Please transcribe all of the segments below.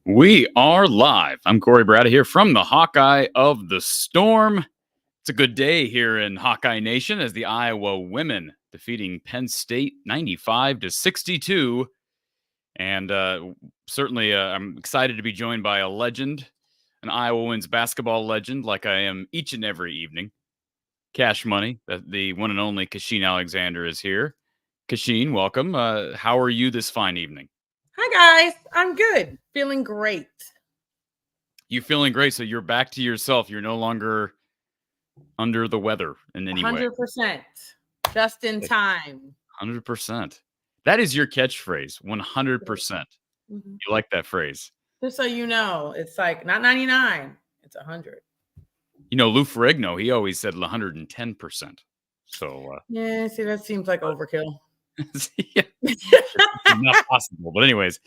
We are live. I'm Corey Brada here from the Hawkeye of the Storm. It's a good day here in Hawkeye Nation as the Iowa women defeating Penn State 95-62. And certainly I'm excited to be joined by a legend, an Iowa women's basketball legend, like I am each and every evening. Cash Money, the one and only Kachine Alexander is here. Kachine, welcome. How are you this fine evening? Hi, guys. I'm good. Feeling great. You feeling great? So you're back to yourself. You're no longer under the weather in any way. 100%. Just in time. 100%. That is your catchphrase, 100%. Mm-hmm. You like that phrase. Just so you know, it's like not 99. It's 100. You know, Lou Ferrigno, he always said 110%. So yeah, see, that seems like overkill. Not possible. But anyways,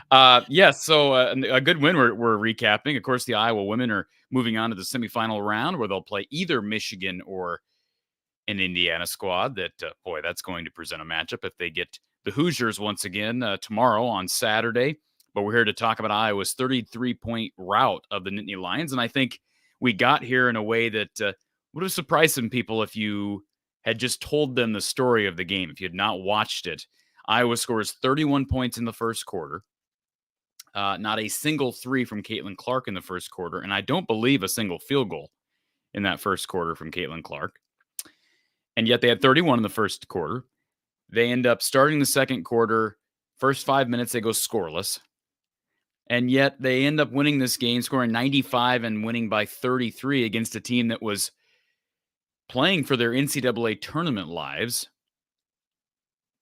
so a good win we're recapping. Of course, the Iowa women are moving on to the semifinal round where they'll play either Michigan or an Indiana squad. That's going to present a matchup if they get the Hoosiers once again tomorrow on Saturday. But we're here to talk about Iowa's 33-point rout of the Nittany Lions. And I think we got here in a way that would have surprised some people if you had just told them the story of the game. If you had not watched it, Iowa scores 31 points in the first quarter. Not a single three from Caitlin Clark in the first quarter. And I don't believe a single field goal in that first quarter from Caitlin Clark. And yet they had 31 in the first quarter. They end up starting the second quarter. First 5 minutes, they go scoreless. And yet they end up winning this game, scoring 95 and winning by 33 against a team that was playing for their NCAA tournament lives.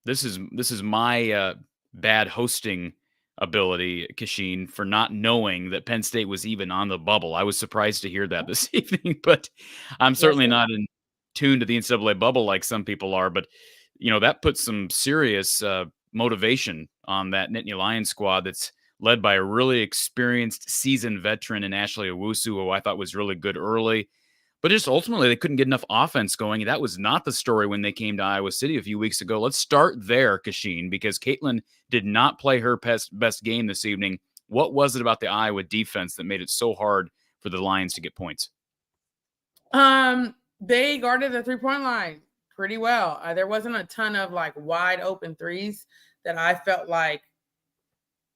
This is my bad hosting ability, Kachine, for not knowing that Penn State was even on the bubble. I was surprised to hear that this evening, but I'm Yes, certainly sir. not in tune to the NCAA bubble like some people are. But that puts some serious motivation on that Nittany Lions squad that's led by a really experienced, seasoned veteran in Ashley Owusu, who I thought was really good early. But just ultimately, they couldn't get enough offense going. That was not the story when they came to Iowa City a few weeks ago. Let's start there, Kachine, because Caitlin did not play her best game this evening. What was it about the Iowa defense that made it so hard for the Lions to get points? They guarded the 3-point line pretty well. There wasn't a ton of like wide open threes that I felt like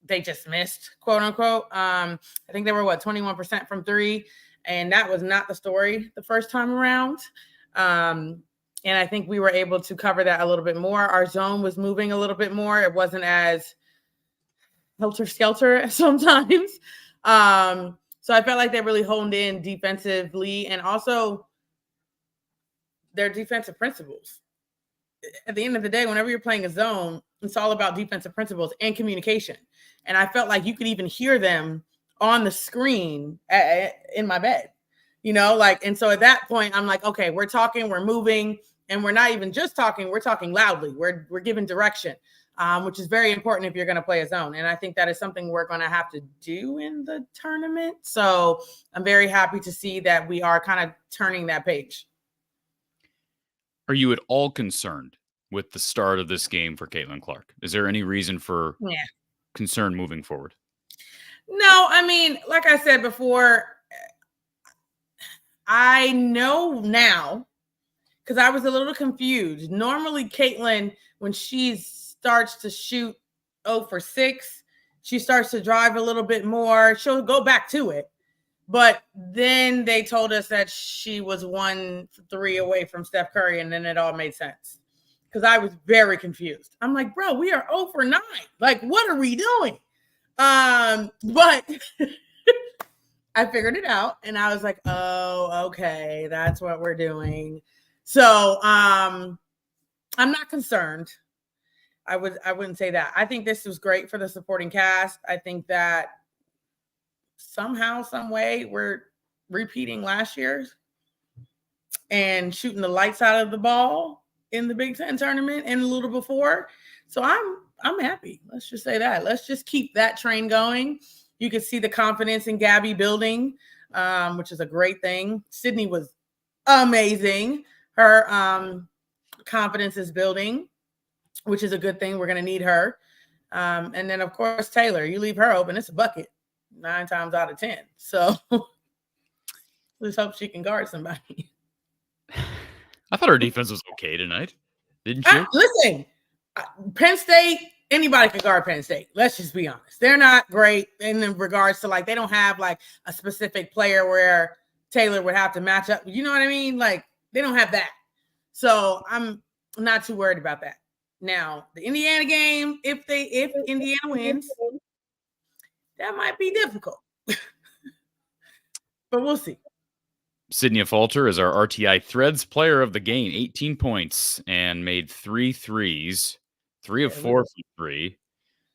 they just missed, quote unquote. I think they were 21% from three. And that was not the story the first time around. And I think we were able to cover that a little bit more. Our zone was moving a little bit more. It wasn't as helter-skelter sometimes. So I felt like they really honed in defensively and also their defensive principles. At the end of the day, whenever you're playing a zone, it's all about defensive principles and communication. And I felt like you could even hear them on the screen in my bed, and so at that point, I'm like, okay, we're talking, we're moving, and we're not even just talking, we're talking loudly. We're giving direction, which is very important if you're going to play a zone. And I think that is something we're going to have to do in the tournament. So I'm very happy to see that we are kind of turning that page. Are you at all concerned with the start of this game for Caitlin Clark? Is there any reason for concern moving forward? No, I mean, like I said before, I know now because I was a little confused. Normally, Caitlin, when she starts to shoot 0 for 6, she starts to drive a little bit more. She'll go back to it. But then they told us that she was 1 for 3 away from Steph Curry, and then it all made sense because I was very confused. I'm like, bro, we are 0 for 9. Like, what are we doing? But I figured it out and I was like, oh, okay, that's what we're doing. So I'm not concerned. I wouldn't say that. I think this was great for the supporting cast. I think that somehow, some way, we're repeating last year's and shooting the lights out of the ball in the Big Ten tournament and a little before. So I'm happy. Let's just say that. Let's just keep that train going. You can see the confidence in Gabby building, which is a great thing. Sydney was amazing. Her confidence is building, which is a good thing. We're going to need her. And then, of course, Taylor. You leave her open, it's a bucket 9 times out of 10. So let's hope she can guard somebody. I thought our defense was okay tonight. Didn't you? Listen, Penn State, anybody can guard Penn State. Let's just be honest. They're not great in regards to, like, they don't have, like, a specific player where Taylor would have to match up. You know what I mean? Like, they don't have that. So I'm not too worried about that. Now, the Indiana game, if Indiana wins, that might be difficult. But we'll see. Sydney Falter is our RTI Threads player of the game, 18 points and made 3 threes, 3 of 4 from 3.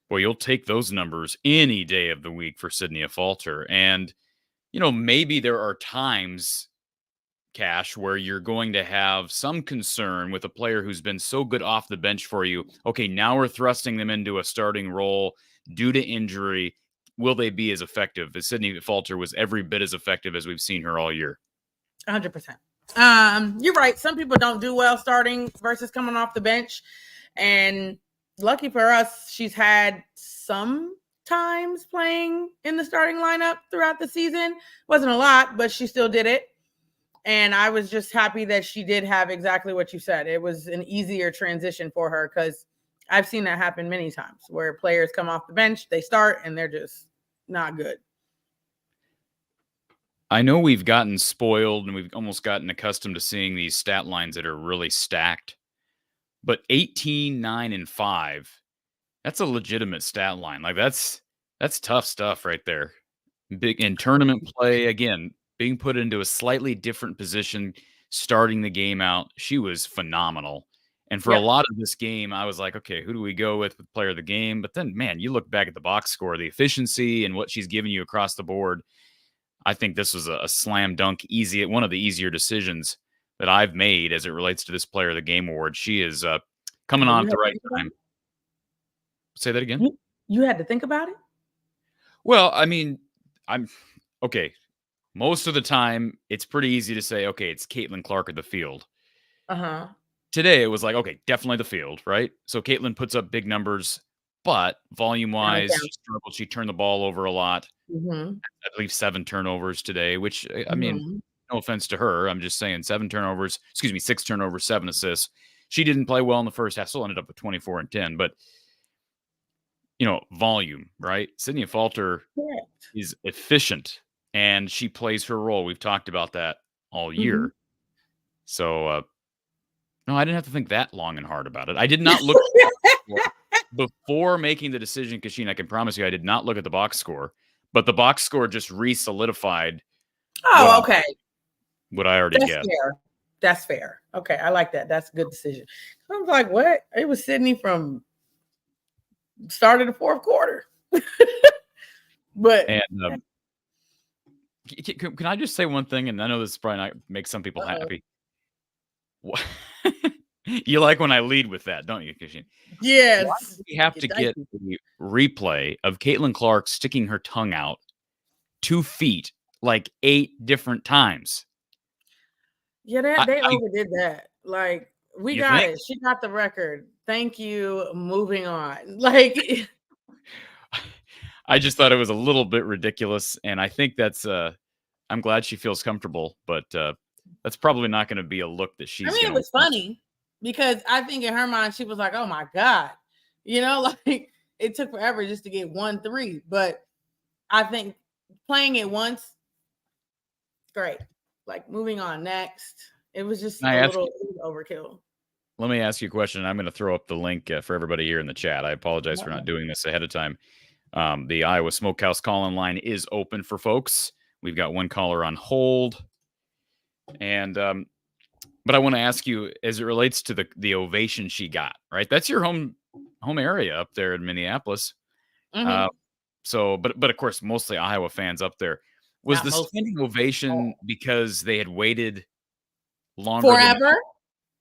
Boy, you'll take those numbers any day of the week for Sydney Falter. And, maybe there are times, Cash, where you're going to have some concern with a player who's been so good off the bench for you. Okay, now we're thrusting them into a starting role due to injury. Will they be as effective? As Sydney Falter was every bit as effective as we've seen her all year. 100%. You're right. Some people don't do well starting versus coming off the bench. And lucky for us, she's had some times playing in the starting lineup throughout the season. Wasn't a lot, but she still did it. And I was just happy that she did have exactly what you said. It was an easier transition for her because I've seen that happen many times where players come off the bench, they start, and they're just not good. I know we've gotten spoiled and we've almost gotten accustomed to seeing these stat lines that are really stacked. But 18, 9, and 5, that's a legitimate stat line. Like that's That's tough stuff right there. Big in tournament play, again, being put into a slightly different position, starting the game out. She was phenomenal. And for a Yep. lot of this game, I was like, okay, who do we go with player of the game? But then, man, you look back at the box score, the efficiency and what she's giving you across the board. I think this was a slam dunk, easy, one of the easier decisions that I've made as it relates to this player of the game award. She is coming Oh, on you at had the to right think about time. it? Say that again. You had to think about it? Well, I mean, I'm okay. Most of the time, it's pretty easy to say, okay, it's Caitlin Clark of the field. Uh-huh. Today, it was like, okay, definitely the field, right? So Caitlin puts up big numbers, but volume-wise, Downtown. she struggled. She turned the ball over a lot. Mm-hmm. I believe 7 turnovers today, which, I mean, Mm-hmm. no offense to her. I'm just saying 7 turnovers, 6 turnovers, 7 assists. She didn't play well in the first half, still ended up with 24 and 10, but, volume, right? Sydney Falter Correct. is efficient, and she plays her role. We've talked about that all Mm-hmm. year. So, no, I didn't have to think that long and hard about it. I did not look before making the decision, Kachine. I can promise you I did not look at the box score, but the box score just re-solidified Oh, okay. what I already That's guessed. fair. That's fair. Okay, I like that. That's a good decision. I was like, what? It was Sydney from start of the fourth quarter. But And can I just say one thing? And I know this is probably not make some people happy. You like when I lead with that, don't you, Kachine? yes, Why do we have to get the replay of Caitlin Clark sticking her tongue out 2 feet like 8 different times? Yeah, they overdid that. Like, we You got think? it. She got the record. Thank you. Moving on. Like, I just thought it was a little bit ridiculous, and I think that's I'm glad she feels comfortable, but that's probably not going to be a look that she's I mean, it going to. was funny because I think in her mind she was like, "Oh my god," like it took forever just to get 1-3. But I think playing it once, great. Like moving on next, it was just a little overkill. Let me ask you a question. I'm going to throw up the link for everybody here in the chat. I apologize for not doing this ahead of time. The Iowa Smokehouse call-in line is open for folks. We've got one caller on hold. And but I want to ask you, as it relates to the ovation she got, right? That's your home area up there in Minneapolis. Mm-hmm. But of course, mostly Iowa fans up there. Was the standing ovation because they had waited longer forever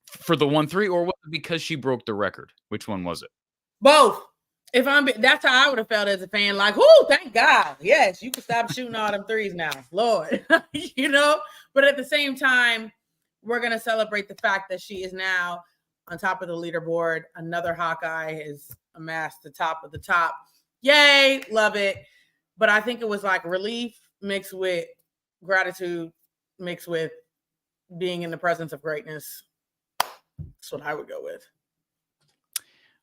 for the 1-3, or was it because she broke the record? Which one was it? Both. That's how I would have felt as a fan. Like, oh, thank God. Yes, you can stop shooting all them threes now, Lord. But at the same time, we're gonna celebrate the fact that she is now on top of the leaderboard. Another Hawkeye has amassed the top of the top. Yay, love it. But I think it was like relief mixed with gratitude, mixed with being in the presence of greatness. That's what I would go with.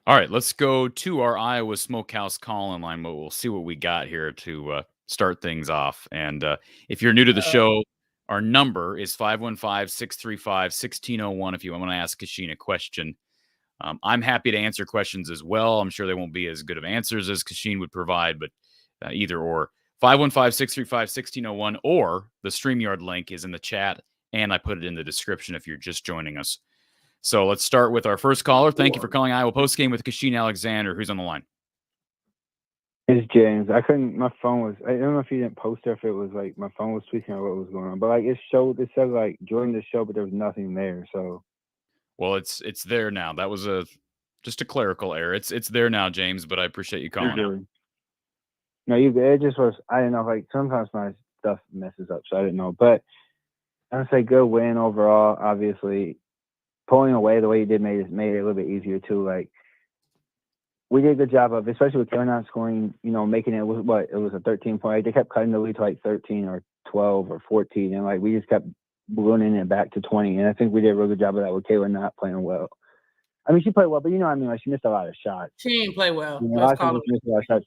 All right, let's go to our Iowa Smokehouse call-in line. We'll see what we got here to start things off. And if you're new to the show, our number is 515-635-1601 if you want to ask Kachine a question. I'm happy to answer questions as well. I'm sure they won't be as good of answers as Kachine would provide, but either or. 515-635-1601 or the StreamYard link is in the chat, and I put it in the description if you're just joining us. So let's start with our first caller. Thank you for calling Iowa Postgame with Kachine Alexander. Who's on the line? It's James. my phone was, I don't know if you didn't post it, if it was like my phone was tweaking or what was going on, but like it said like join the show, but there was nothing there. So, well, it's there now. That was just a clerical error. It's there now, James, but I appreciate you calling out. No, it just was, I didn't know, like sometimes my stuff messes up, so I didn't know, but I would say good win overall. Obviously, pulling away the way you did made it a little bit easier too. Like we did a good job of, especially with Carolina scoring, making it was a 13-point. They kept cutting the lead to like 13 or 12 or 14, and like we just kept ballooning it back to 20. And I think we did a really good job of that with Kayla not playing well. I mean, she played well, but like she missed a lot of shots. She didn't play well. She missed a lot of shots.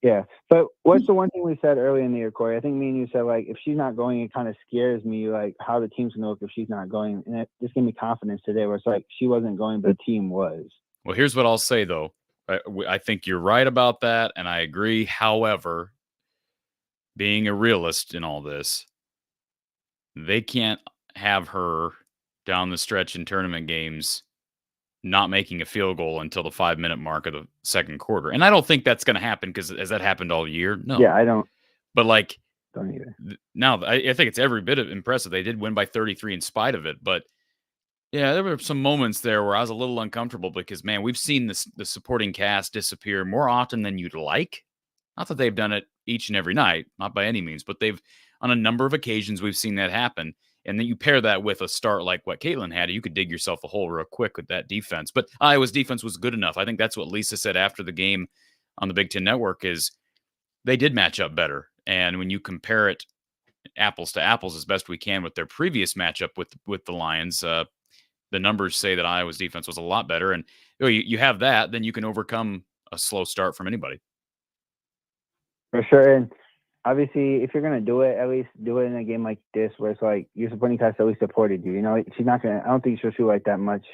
Yeah, but what's the one thing we said earlier in the year, Corey? I think me and you said, like, if she's not going, it kind of scares me, like, how the team's going to look if she's not going. And it just gave me confidence today where it's like she wasn't going, but the team was. Well, here's what I'll say, though. I think you're right about that, and I agree. However, being a realist in all this, they can't have her down the stretch in tournament games not making a field goal until the 5-minute mark of the second quarter. And I don't think that's going to happen because has that happened all year? No. Yeah, I don't. But like, don't either. Now I think it's every bit of impressive. They did win by 33 in spite of it. But yeah, there were some moments there where I was a little uncomfortable because, man, we've seen the supporting cast disappear more often than you'd like. Not that they've done it each and every night, not by any means, but they've, on a number of occasions, we've seen that happen. And then you pair that with a start like what Caitlin had, you could dig yourself a hole real quick with that defense. But Iowa's defense was good enough. I think that's what Lisa said after the game on the Big Ten Network is they did match up better. And when you compare it apples to apples as best we can with their previous matchup with the Lions, the numbers say that Iowa's defense was a lot better. And you have that, then you can overcome a slow start from anybody. For sure. And obviously, if you're going to do it, at least do it in a game like this where it's like your supporting cast at least supported you. You know, she's not going to – I don't think she'll shoot like that much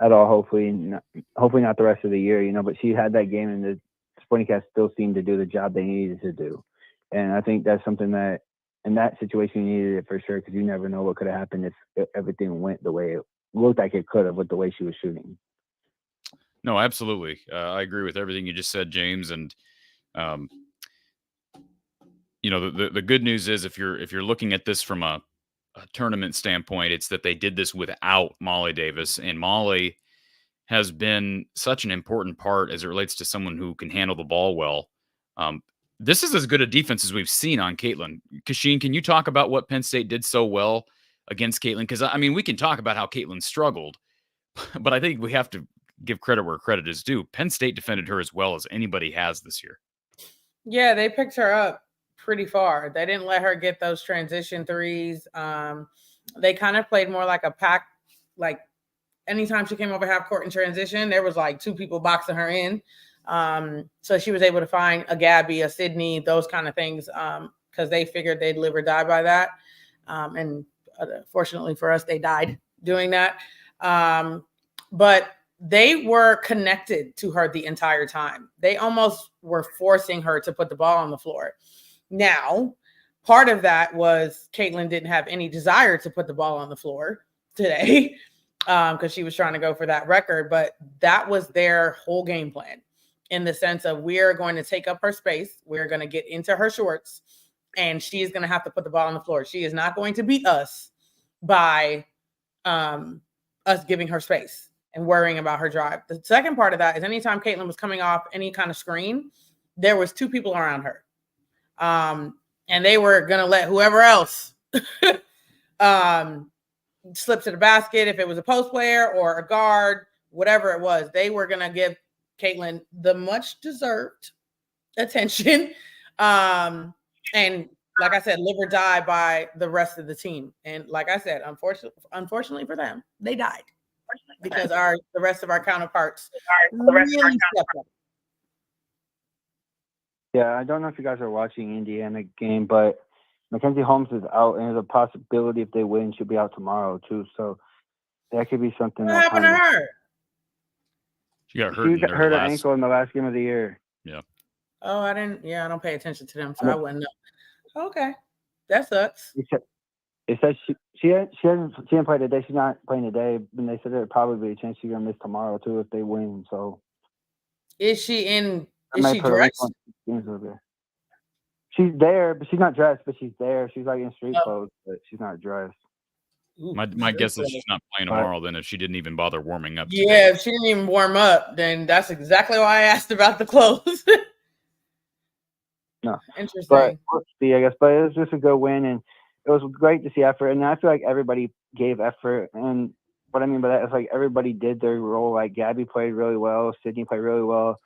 at all, hopefully not the rest of the year, you know. But she had that game, and the supporting cast still seemed to do the job they needed to do. And I think that's something that in that situation you needed it for sure because you never know what could have happened if everything went the way it looked like it could have with the way she was shooting. No, absolutely. I agree with everything you just said, James. And you know, the good news is if you're looking at this from a tournament standpoint, it's that they did this without Molly Davis, and Molly has been such an important part as it relates to someone who can handle the ball well. This is as good a defense as we've seen on Caitlin. Kachine, can you talk about what Penn State did so well against Caitlin? Because, I mean, we can talk about how Caitlin struggled, but I think we have to give credit where credit is due. Penn State defended her as well as anybody has this year. Yeah, they picked her up pretty far. They didn't let her get those transition threes. They kind of played more like a pack. Like anytime she came over half court in transition, there was like two people boxing her in. So she was able to find a Gabby, a Sydney, those kind of things because they figured they'd live or die by that. And fortunately for us, they died doing that. But they were connected to her the entire time. They almost were forcing her to put the ball on the floor. Now, part of that was Caitlin didn't have any desire to put the ball on the floor today because she was trying to go for that record. But that was their whole game plan in the sense of we're going to take up her space. We're going to get into her shorts and she is going to have to put the ball on the floor. She is not going to beat us by us giving her space and worrying about her drive. The second part of that is anytime Caitlin was coming off any kind of screen, there was two people around her. And they were going to let whoever else slip to the basket. If it was a post player or a guard, whatever it was, they were going to give Caitlin the much deserved attention. And like I said, live or die by the rest of the team. And like I said, unfortunately for them, they died because the rest of our counterparts really stepped up. Yeah, I don't know if you guys are watching Indiana game, but Mackenzie Holmes is out, and there's a possibility if they win, she'll be out tomorrow too. So that could be something. What happened to her? She got hurt her ankle in the last game of the year. Yeah. Oh, I didn't. Yeah, I don't pay attention to them, so I wouldn't know. Okay, that sucks. It says she didn't play today. She's not playing today, and they said there'd probably be a chance she's gonna miss tomorrow too if they win. So is she in? Is she dressed? She's there, but she's not dressed. But she's there. She's like in street clothes, but she's not dressed. My guess is she's not playing tomorrow. Then, if she didn't even bother warming up. Yeah, if she didn't even warm up, then that's exactly why I asked about the clothes. No, interesting. But we'll see, I guess. But it was just a good win, and it was great to see effort. And I feel like everybody gave effort. And what I mean by that is like everybody did their role. Like Gabby played really well, Sydney played really well.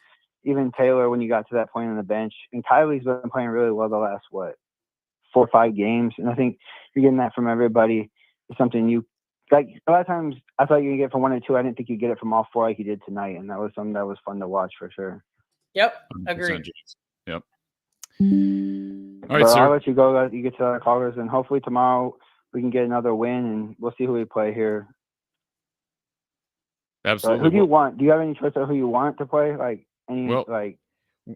Even Taylor, when you got to that point on the bench, and Kylie's been playing really well the last 4 or 5 games, and I think you're getting that from everybody. It's something you like. A lot of times, I thought you could get it from 1 or 2. I didn't think you get it from all 4 like you did tonight, and that was something that was fun to watch for sure. Yep, agreed. Yep. All right, sir. I'll let you go. You get to our callers, and hopefully tomorrow we can get another win, and we'll see who we play here. Absolutely. Who do you want? Do you have any choice of who you want to play? Like, And Well, like,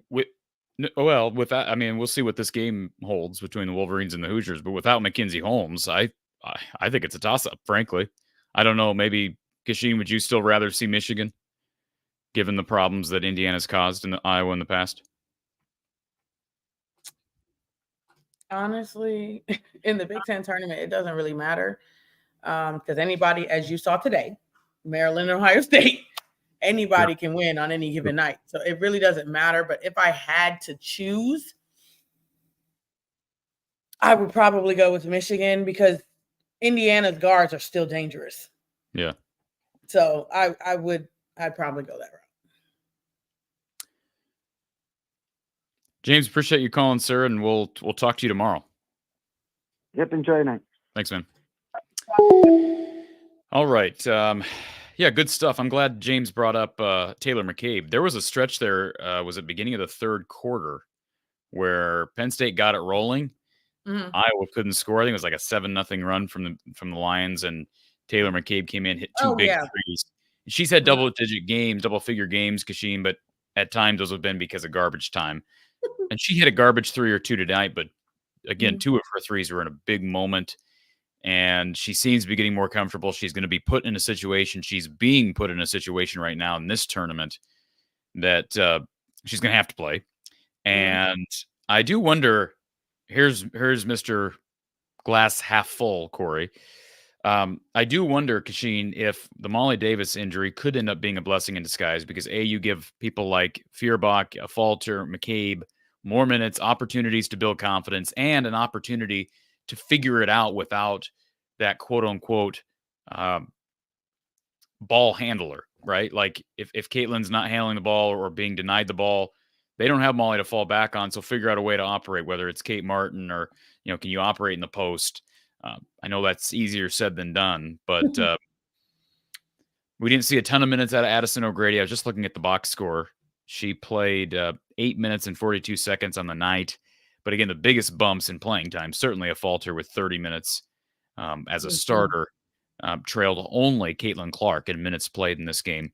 with that, I mean, we'll see what this game holds between the Wolverines and the Hoosiers. But without Mackenzie Holmes, I think it's a toss-up. Frankly, I don't know. Maybe Kachine, would you still rather see Michigan, given the problems that Indiana's caused in Iowa in the past? Honestly, in the Big Ten tournament, it doesn't really matter because anybody, as you saw today, Maryland and Ohio State, anybody can win on any given night. So it really doesn't matter. But if I had to choose, I would probably go with Michigan because Indiana's guards are still dangerous. Yeah. So I'd probably go that route. James, appreciate you calling, sir, and we'll talk to you tomorrow. Yep, enjoy your night. Thanks, man. All right. Yeah, good stuff. I'm glad James brought up Taylor McCabe. There was a stretch there, was at the beginning of the third quarter, where Penn State got it rolling. Mm-hmm. Iowa couldn't score. I think it was like a 7-0 run from the Lions, and Taylor McCabe came in, hit two big threes. She's had double-figure games, Kachine, but at times those have been because of garbage time. And she hit a garbage 3 or 2 tonight, but again, 2 of her threes were in a big moment. And she seems to be getting more comfortable. She's going to be put in a situation. She's being put in a situation right now in this tournament that she's going to have to play. And I do wonder, here's Mr. Glass half full, Corey. I do wonder, Kachine, if the Molly Davis injury could end up being a blessing in disguise because, A, you give people like Feuerbach, Falter, McCabe more minutes, opportunities to build confidence, and an opportunity to figure it out without that quote-unquote ball handler, right? Like if Caitlin's not handling the ball or being denied the ball, they don't have Molly to fall back on, so figure out a way to operate, whether it's Kate Martin or, can you operate in the post? I know that's easier said than done, but we didn't see a ton of minutes out of Addison O'Grady. I was just looking at the box score. She played 8 minutes and 42 seconds on the night. But again, the biggest bumps in playing time, certainly a Falter with 30 minutes as a starter, trailed only Caitlin Clark in minutes played in this game.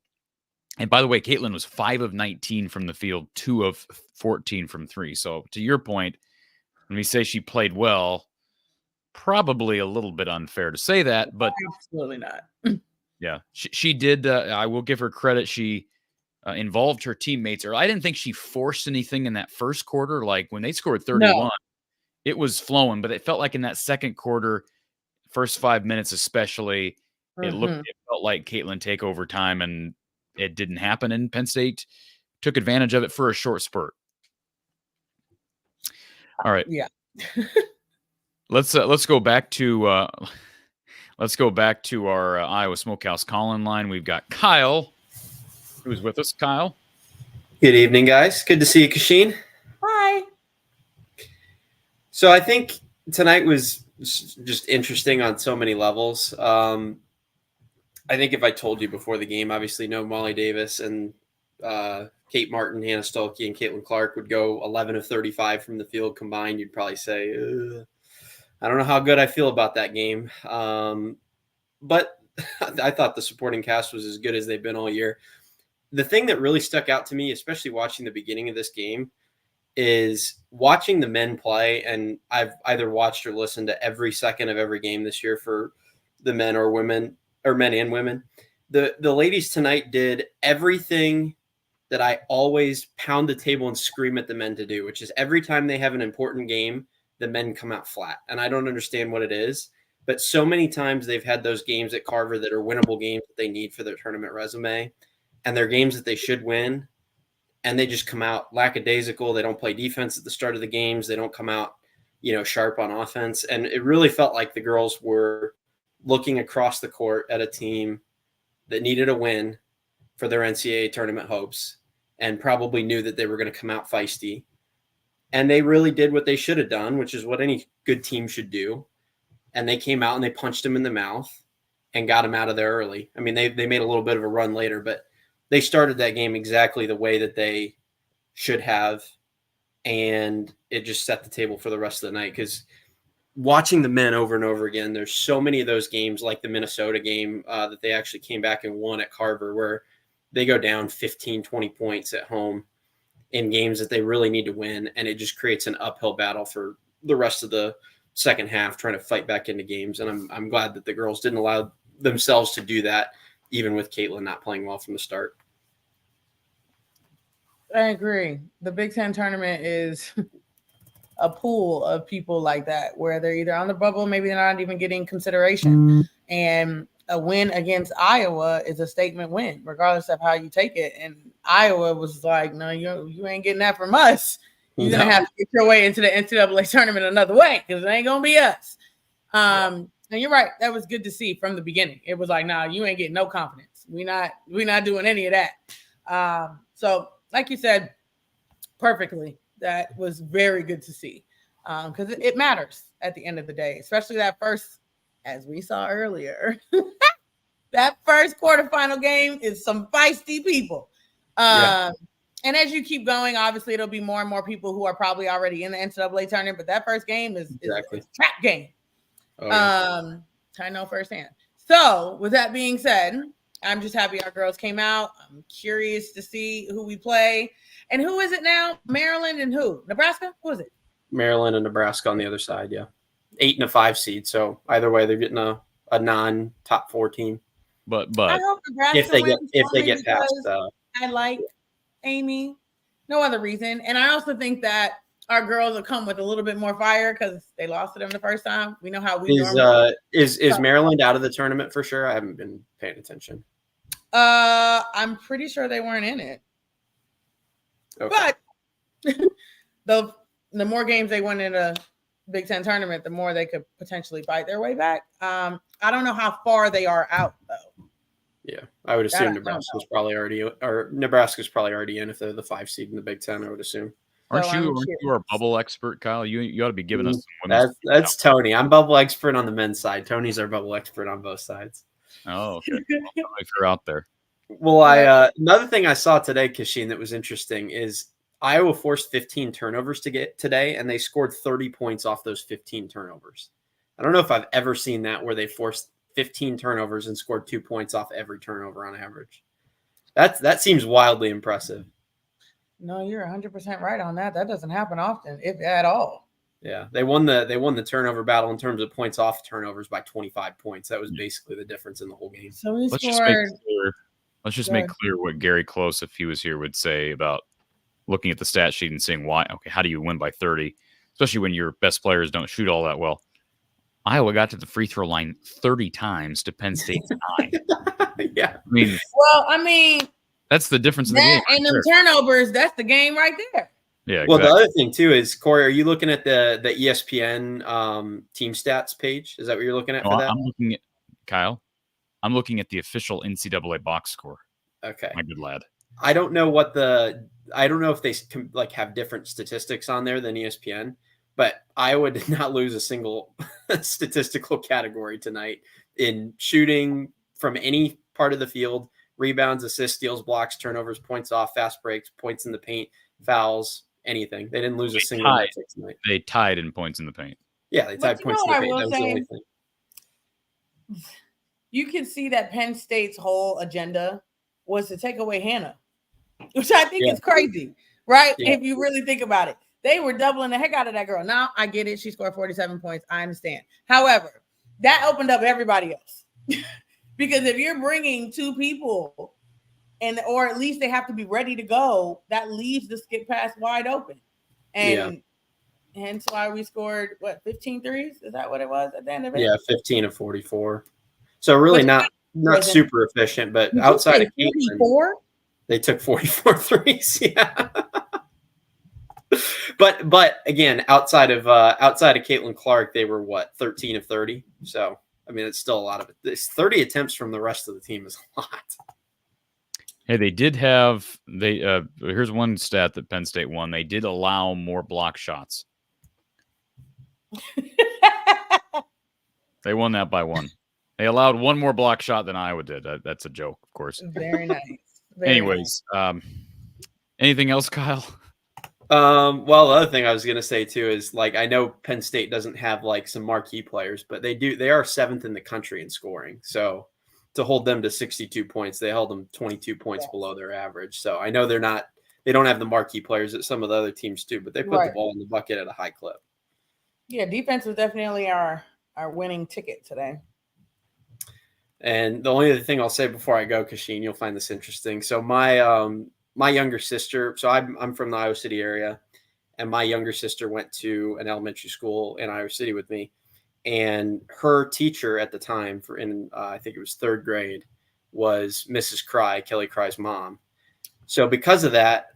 And by the way, Caitlin was 5 of 19 from the field, 2 of 14 from 3. So to your point, when we say she played well, probably a little bit unfair to say that, but absolutely not. Yeah, she did. I will give her credit. She involved her teammates. Or I didn't think she forced anything in that first quarter. Like when they scored 31, it was flowing. But it felt like in that second quarter, first 5 minutes especially, it felt like Caitlin take over time, and it didn't happen. And Penn State took advantage of it for a short spurt. All right. Yeah. Let's go back to our Iowa Smokehouse call-in line. We've got Kyle, who's with us. Kyle. Good evening, guys. Good to see you, Kachine. Hi. So I think tonight was just interesting on so many levels. I think if I told you before the game, obviously no Molly Davis and Kate Martin, Hannah Stolke, and Caitlin Clark would go 11 of 35 from the field combined. You'd probably say, I don't know how good I feel about that game. But I thought the supporting cast was as good as they've been all year. The thing that really stuck out to me, especially watching the beginning of this game, is watching the men play. And I've either watched or listened to every second of every game this year for the men or women, or men and women. The ladies tonight did everything that I always pound the table and scream at the men to do, which is every time they have an important game, the men come out flat. And I don't understand what it is, but so many times they've had those games at Carver that are winnable games that they need for their tournament resume, and they're games that they should win, and they just come out lackadaisical. They don't play defense at the start of the games. They don't come out, sharp on offense. And it really felt like the girls were looking across the court at a team that needed a win for their NCAA tournament hopes and probably knew that they were going to come out feisty. And they really did what they should have done, which is what any good team should do. And they came out and they punched him in the mouth and got him out of there early. I mean, they made a little bit of a run later, but they started that game exactly the way that they should have. And it just set the table for the rest of the night. Because watching the men over and over again, there's so many of those games, like the Minnesota game that they actually came back and won at Carver, where they go down 15, 20 points at home in games that they really need to win, and it just creates an uphill battle for the rest of the second half trying to fight back into games. And I'm glad that the girls didn't allow themselves to do that, even with Caitlin not playing well from the start. I agree. The Big Ten tournament is a pool of people like that, where they're either on the bubble, maybe they're not even getting consideration. And a win against Iowa is a statement win, regardless of how you take it. And Iowa was like, no, you ain't getting that from us. You're going to have to get your way into the NCAA tournament another way, because it ain't going to be us. And you're right. That was good to see from the beginning. It was like, nah, you ain't getting no confidence. We're not doing any of that. So like you said, perfectly, that was very good to see, because it matters at the end of the day, especially that first, as we saw earlier, that first quarterfinal game is some feisty people. And as you keep going, obviously it'll be more and more people who are probably already in the NCAA tournament, but that first game is a trap game. I know firsthand. So with that being said, I'm just happy our girls came out. I'm curious to see who we play. And who is it now? Maryland and who? Nebraska? Who is it? Maryland and Nebraska on the other side, 8 and a 5 seed. So either way, they're getting a non-top 4 team. But I hope Nebraska if they get past, I like Amy. No other reason. And I also think that our girls will come with a little bit more fire because they lost to them the first time. We know how we is Maryland out of the tournament for sure? I haven't been paying attention. I'm pretty sure they weren't in it. Okay. But the more games they won in a Big Ten tournament, the more they could potentially fight their way back. I don't know how far they are out though. Yeah, I would assume Nebraska's probably already in if they're the 5 seed in the Big Ten. I would assume. Aren't you our bubble expert, Kyle? You ought to be giving us some women's. That's Tony. I'm bubble expert on the men's side. Tony's our bubble expert on both sides. Oh, okay. If you're out there. Well, another thing I saw today, Kachine, that was interesting is Iowa forced 15 turnovers today, and they scored 30 points off those 15 turnovers. I don't know if I've ever seen that where they forced 15 turnovers and scored 2 points off every turnover on average. That seems wildly impressive. No, you're 100% right on that. That doesn't happen often, if at all. Yeah, they won the turnover battle in terms of points off turnovers by 25 points. That was basically the difference in the whole game. So let's just make clear what Gary Close, if he was here, would say about looking at the stat sheet and saying why. Okay, how do you win by 30, especially when your best players don't shoot all that well? Iowa got to the free throw line 30 times to Penn State's 9. Yeah, I mean. That's the difference in the game. And them turnovers, that's the game right there. Yeah. Exactly. Well, the other thing too is, Corey, are you looking at the ESPN team stats page? Is that what you're looking at for that? I'm looking at Kyle. I'm looking at the official NCAA box score. Okay, my good lad. I don't know if they have different statistics on there than ESPN, but Iowa did not lose a single statistical category tonight in shooting from any part of the field. Rebounds, assists, steals, blocks, turnovers, points off, fast breaks, points in the paint, fouls, anything. They didn't lose a single metric tonight. They tied in points in the paint. Yeah, they tied points in the paint. That was the only thing. You can see that Penn State's whole agenda was to take away Hannah, which I think is crazy, right? Yeah. If you really think about it. They were doubling the heck out of that girl. Now, I get it. She scored 47 points. I understand. However, that opened up everybody else. Because if you're bringing 2 people, or at least they have to be ready to go, that leaves the skip pass wide open. And hence why we scored, 15 threes? Is that what it was at the end of it? Yeah, 15 of 44. So really not super efficient, but outside of Caitlin, they took 44 threes. Yeah. But again, outside of Caitlin Clark, they were 13 of 30. So I mean, it's still a lot of it. This 30 attempts from the rest of the team is a lot. Hey, they did have here's one stat that Penn State won. They did allow more block shots. They won that by 1. They allowed 1 more block shot than Iowa did. That's a joke, of course. Very nice. Anyways, anything else, Kyle? Well, the other thing I was going to say too is I know Penn State doesn't have some marquee players, but they are 7th in the country in scoring. So to hold them to 62 points, they held them 22 points below their average. So I know they they don't have the marquee players that some of the other teams do, but they put the Right. ball in the bucket at a high clip. Yeah, defense was definitely our winning ticket today. And the only other thing I'll say before I go, Kachine, you'll find this interesting. So my younger sister, so I'm from the Iowa City area, and my younger sister went to an elementary school in Iowa City with me, and her teacher at the time I think it was 3rd grade was Mrs. Cry, Kelly Cry's mom. So because of that,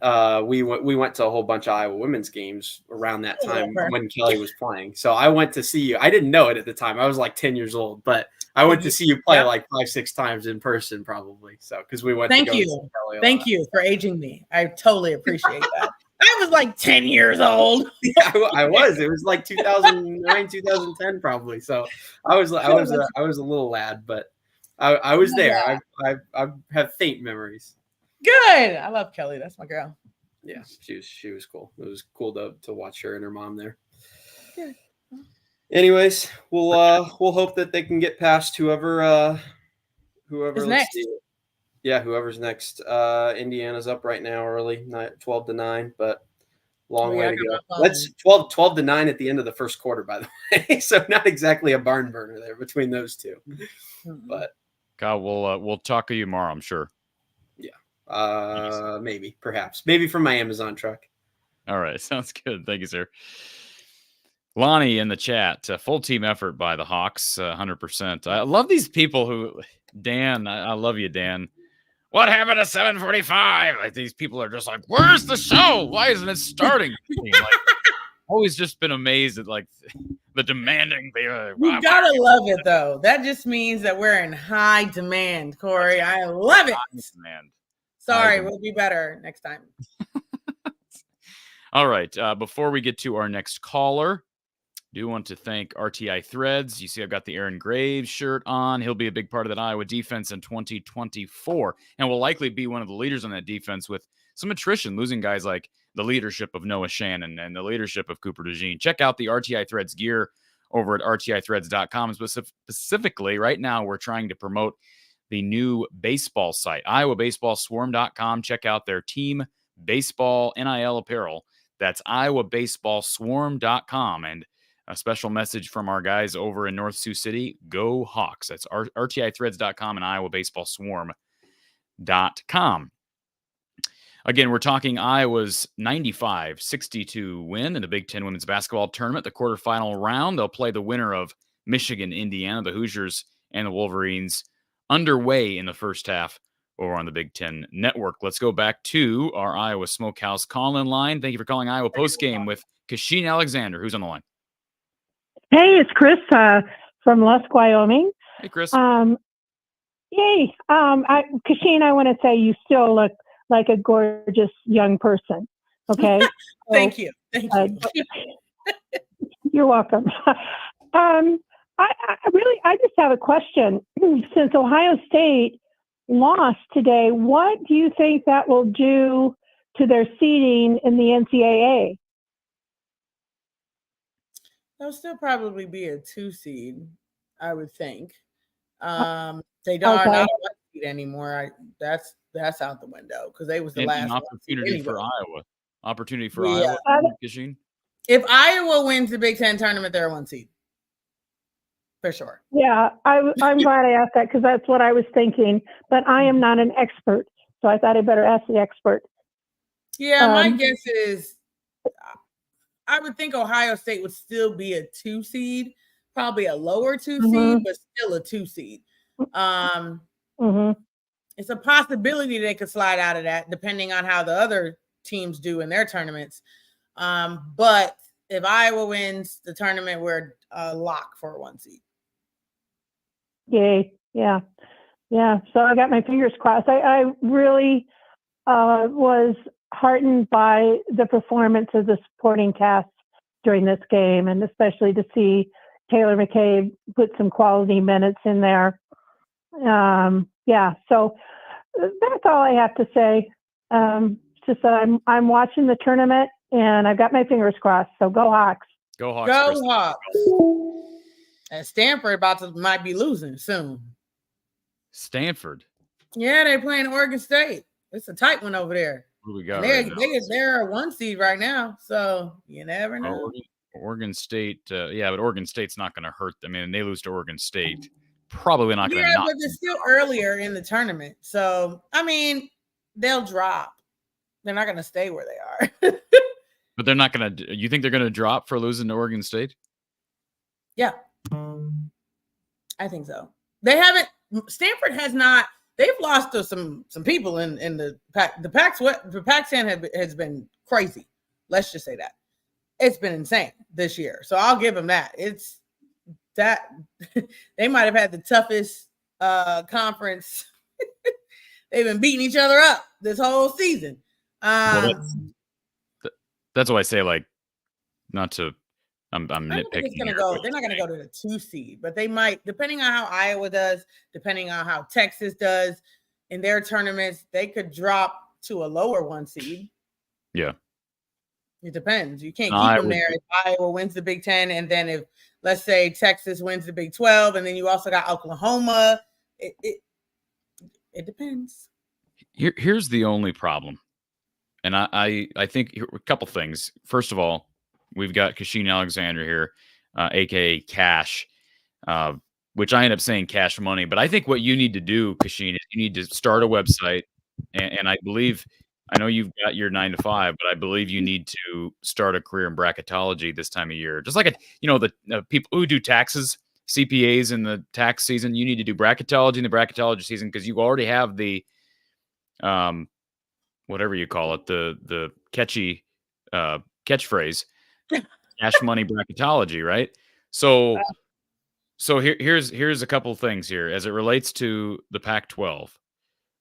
we went to a whole bunch of Iowa women's games around that time when Kelly was playing. So I went to see you. I didn't know it at the time. I was like 10 years old, but I went to see you play like 5-6 times in person, probably. So because we went. Thank you for aging me. I totally appreciate that. I was like 10 years old. Yeah, I was. It was like 2009, 2010, probably. So I was a little lad, but I was there. I have faint memories. Good. I love Kelly. That's my girl. Yeah, she was cool. It was cool to watch her and her mom there. Good. Anyways, we'll hope that they can get past whoever is next. Yeah, whoever's next. Indiana's up right now early, 12-9, but long way to go. Let's 12-9 at the end of the first quarter, by the way. So not exactly a barn burner there between those two. But God, we'll talk to you tomorrow, I'm sure. Yeah. Maybe, perhaps. Maybe from my Amazon truck. All right, sounds good. Thank you, sir. Lonnie in the chat, full team effort by the Hawks, 100%. I love these people who, Dan, I love you, Dan. What happened to 7:45? Like, these people are just like, where's the show? Why isn't it starting? Like, always just been amazed at like the demanding. You gotta love it though. That just means that we're in high demand, Corey. I love it. Demand. Sorry, we'll be better next time. All right. Before we get to our next caller, do want to thank RTI Threads. You see, I've got the Aaron Graves shirt on. He'll be a big part of that Iowa defense in 2024 and will likely be one of the leaders on that defense with some attrition, losing guys like the leadership of Noah Shannon and the leadership of Cooper DeJean. Check out the RTI Threads gear over at rtithreads.com. Specifically, right now, we're trying to promote the new baseball site, iowabaseballswarm.com. Check out their team baseball NIL apparel. That's iowabaseballswarm.com. And a special message from our guys over in North Sioux City. Go Hawks. That's rtithreads.com and iowabaseballswarm.com. Again, we're talking Iowa's 95-62 win in the Big Ten Women's Basketball Tournament, the quarterfinal round. They'll play the winner of Michigan, Indiana, the Hoosiers, and the Wolverines underway in the first half over on the Big Ten Network. Let's go back to our Iowa Smokehouse call-in line. Thank you for calling Iowa Postgame with Kachine Alexander. Who's on the line? Hey, it's Chris from Lusk, Wyoming. Hey, Chris. Kachine, I want to say you still look like a gorgeous young person. Okay. Thank you. You're welcome. I just have a question. Since Ohio State lost today, what do you think that will do to their seeding in the NCAA? They'll still probably be a 2 seed, I would think. They are not a 1 seed anymore. That's out the window because they was the last opportunity for Iowa. Opportunity for Iowa. Kachine? If Iowa wins the Big Ten tournament, they're a 1 seed. For sure. Yeah, I'm glad I asked that because that's what I was thinking. But I am not an expert, so I thought I better ask the expert. Yeah, my guess is I would think Ohio State would still be a 2 seed, probably a lower 2 seed, but still a 2 seed. It's a possibility they could slide out of that depending on how the other teams do in their tournaments. But if Iowa wins the tournament, we're a lock for a 1 seed. Yay. Yeah. So I got my fingers crossed. I really was heartened by the performance of the supporting cast during this game, and especially to see Taylor McCabe put some quality minutes in there. So that's all I have to say. Just that I'm watching the tournament and I've got my fingers crossed. So go Hawks. Go Hawks. Go Hawks. And Stanford might be losing soon. Stanford. Yeah, they're playing Oregon State. It's a tight one over there. What do we got And right now? they're a 1 seed right now, so you never know. Oregon State, yeah, but Oregon State's not going to hurt them. I mean, they lose to Oregon State, probably not going to Yeah, knock but it's still earlier in the tournament, so I mean, they'll drop. They're not going to stay where they are. But they're not going to. You think they're going to drop for losing to Oregon State? Yeah, I think so. They haven't. Stanford has not. They've lost to some people in the Pac. The Pac-10 has been crazy. Let's just say that it's been insane this year. So I'll give them that. It's that they might have had the toughest conference. They've been beating each other up this whole season. Well, that's why I say, like, not to. I'm nitpicking. They're not going to go to the 2 seed, but they might, depending on how Iowa does, depending on how Texas does in their tournaments, they could drop to a lower 1 seed. Yeah. It depends. You can't keep them there if Iowa wins the Big Ten, and then if, let's say, Texas wins the Big 12, and then you also got Oklahoma. It depends. Here's the only problem, and I think a couple things. First of all, we've got Kachine Alexander here, aka Cash, which I end up saying Cash Money. But I think what you need to do, Kachine, is you need to start a website, and I know you've got your 9 to 5, but I believe you need to start a career in bracketology this time of year. Just like the people who do taxes, CPAs in the tax season, you need to do bracketology in the bracketology season because you already have the whatever you call it, the catchy catchphrase. Cash money bracketology, right? So here's a couple of things here as it relates to the Pac-12.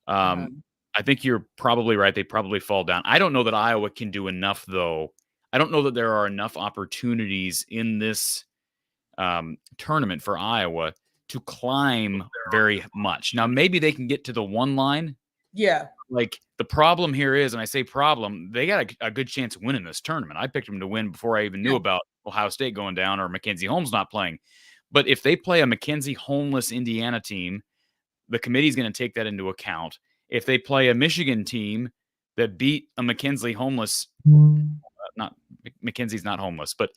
I think you're probably right. They probably fall down. I don't know that Iowa can do enough, though. I don't know that there are enough opportunities in this tournament for Iowa to climb very much. Now, maybe they can get to the 1 line. Yeah. Like, the problem here is, and I say problem, they got a good chance of winning this tournament. I picked them to win before I even knew about Ohio State going down or Mackenzie Holmes not playing. But if they play a Mackenzie Holmes Indiana team, the committee's going to take that into account. If they play a Michigan team that beat a Mackenzie homeless, not Mackenzie's not homeless, but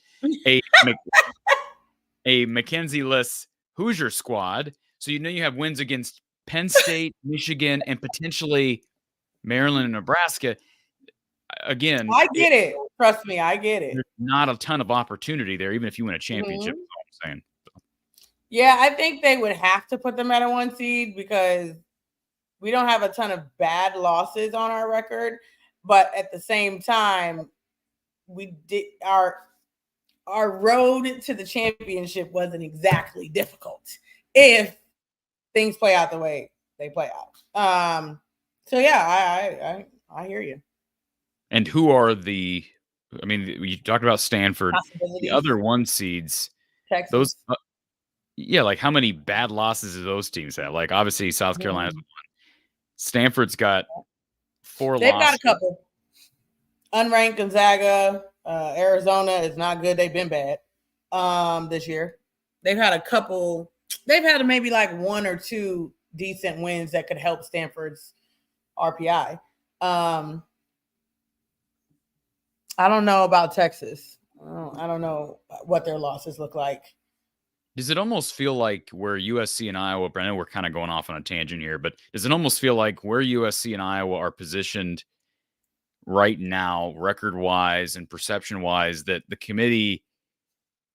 a Mackenzie-less Hoosier squad, so you have wins against Penn State, Michigan, and potentially Maryland and Nebraska. Again, I get it. Trust me, I get it. There's not a ton of opportunity there, even if you win a championship. Is all I'm saying. Yeah, I think they would have to put them at a 1 seed because we don't have a ton of bad losses on our record, but at the same time, we did our road to the championship wasn't exactly difficult if things play out the way they play out. So yeah, I hear you. And who are you talked about Stanford, the other 1 seeds, Texas. Those, like how many bad losses do those teams have? Like obviously South Carolina's won. Stanford's got 4 They've losses. got a couple. Unranked Gonzaga, Arizona is not good. They've been bad this year. They've had a couple. They've had maybe like 1 or 2 decent wins that could help Stanford's RPI. I don't know about Texas. I don't know what their losses look like. Does it almost feel like where USC and Iowa, I know we're kind of going off on a tangent here, but does it almost feel like where USC and Iowa are positioned right now, record-wise and perception-wise, that the committee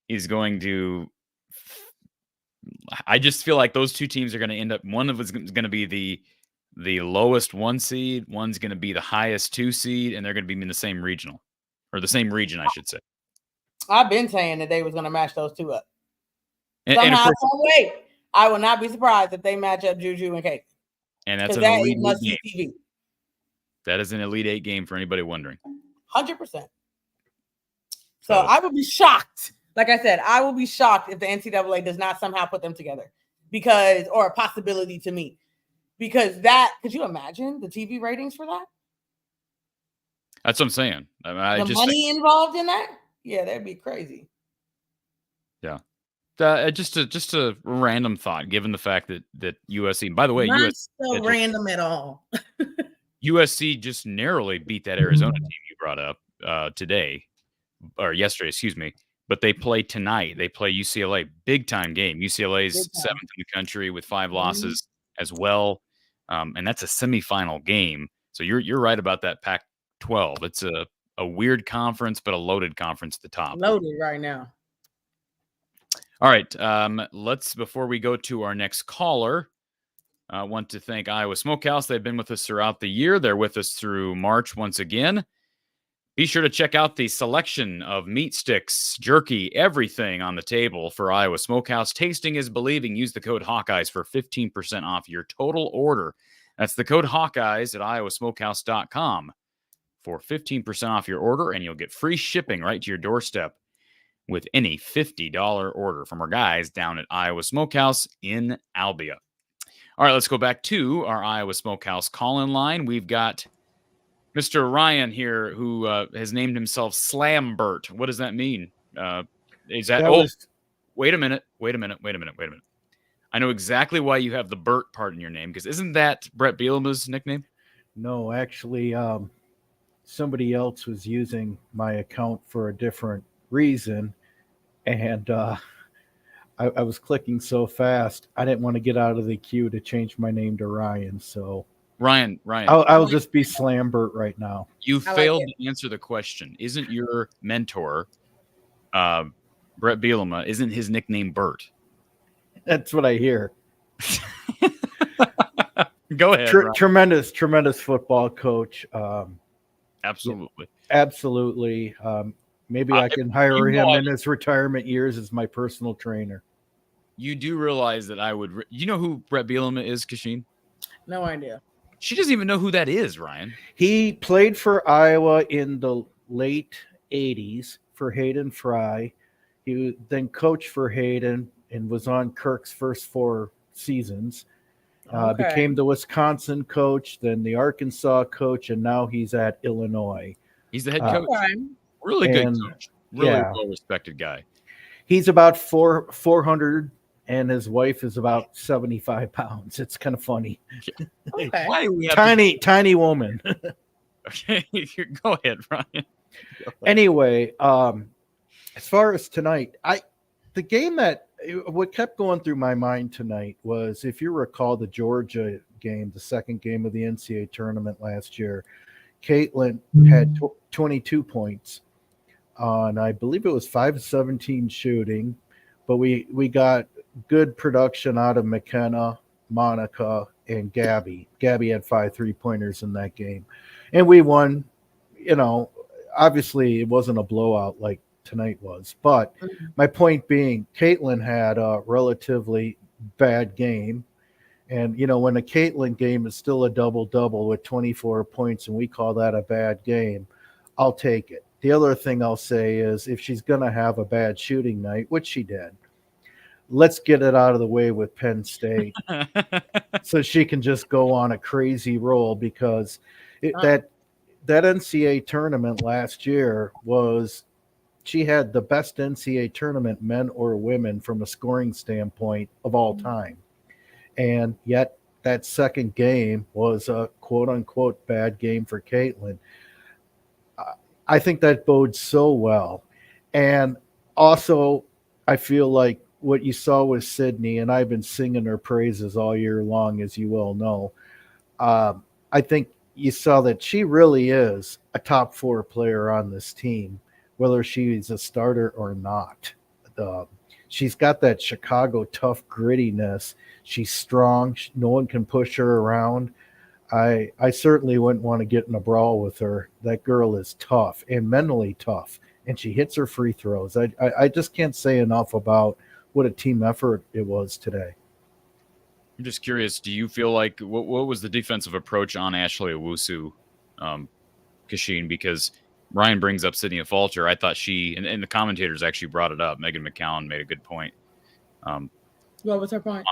is going to – I just feel like those 2 teams are going to end up – one of them is going to be the lowest 1 seed, one's going to be the highest 2 seed, and they're going to be in the same regional – or the same region, I should say. I've been saying that they was going to match those 2 up. Somehow, some way, I will not be surprised if they match up Juju and Kate. And that's an elite game. That is an Elite 8 game for anybody wondering. 100%. So I would be shocked. Like I said, I will be shocked if the NCAA does not somehow put them together or a possibility to me. Because could you imagine the TV ratings for that? That's what I'm saying. The money involved in that? Yeah, that'd be crazy. Yeah. Just a random thought, given the fact that USC, by the way, not so random at all. USC just narrowly beat that Arizona team you brought up today, or yesterday, excuse me. But they play tonight. They play UCLA, big time game. UCLA's seventh in the country with 5 losses as well, and that's a semifinal game. So you're right about that Pac-12. It's a weird conference, but a loaded conference at the top. Loaded right now. All right, let's before we go to our next caller. I want to thank Iowa Smokehouse. They've been with us throughout the year. They're with us through March once again. Be sure to check out the selection of meat sticks, jerky, everything on the table for Iowa Smokehouse. Tasting is believing. Use the code Hawkeyes for 15% off your total order. That's the code Hawkeyes at iowasmokehouse.com for 15% off your order, and you'll get free shipping right to your doorstep with any $50 order from our guys down at Iowa Smokehouse in Albia. All right, let's go back to our Iowa Smokehouse call-in line. We've got Mr. Ryan here who has named himself Slambert. What does that mean? Is that wait a minute. I know exactly why you have the Bert part in your name, because isn't that Brett Bielema's nickname? No, actually, somebody else was using my account for a different reason, and I was clicking so fast, I didn't want to get out of the queue to change my name to Ryan. So Ryan, I'll just be Slambert right now. You failed to answer the question. Isn't your mentor, Brett Bielema, isn't his nickname Bert? That's what I hear. Go ahead. Tremendous football coach. Absolutely. Maybe I can hire him in his retirement years as my personal trainer. You do realize that I would. You know who Brett Bielema is, Kachine? No idea. She doesn't even know who that is, Ryan. He played for Iowa in the late 80s for Hayden Fry. He then coached for Hayden and was on Kirk's first 4 seasons. Became the Wisconsin coach, then the Arkansas coach, and now he's at Illinois. He's the head coach. Really good coach. Really well-respected guy. He's about 400, and his wife is about 75 pounds. It's kind of funny. Okay. Why do we have tiny woman. Okay, go ahead, Ryan. Anyway, as far as tonight, the game what kept going through my mind tonight was, if you recall the Georgia game, the second game of the NCAA tournament last year, Caitlin had 22 points on, I believe it was 5 of 17 shooting, but we got good production out of McKenna, Monica, and Gabby. Gabby had 5 3-pointers in that game, and we won. Obviously it wasn't a blowout like tonight was, but my point being, Caitlin had a relatively bad game. And, when a Caitlin game is still a double-double with 24 points and we call that a bad game, I'll take it. The other thing I'll say is, if she's going to have a bad shooting night, which she did, let's get it out of the way with Penn State so she can just go on a crazy roll, because that NCAA tournament last year she had the best NCAA tournament, men or women, from a scoring standpoint of all time. And yet that second game was a quote-unquote bad game for Caitlin. I think that bodes so well. And also, I feel like what you saw with Sydney, and I've been singing her praises all year long, as you well know, I think you saw that she really is a top 4 player on this team, whether she's a starter or not. She's got that Chicago tough grittiness. She's strong. No one can push her around. I certainly wouldn't want to get in a brawl with her. That girl is tough and mentally tough, and she hits her free throws. I just can't say enough about what a team effort it was today. I'm just curious, do you feel like what was the defensive approach on Ashley Owusu, Kachine? Because Ryan brings up Sydney Falter. I thought she, and the commentators actually brought it up. Megan McCowan made a good point. What was her point?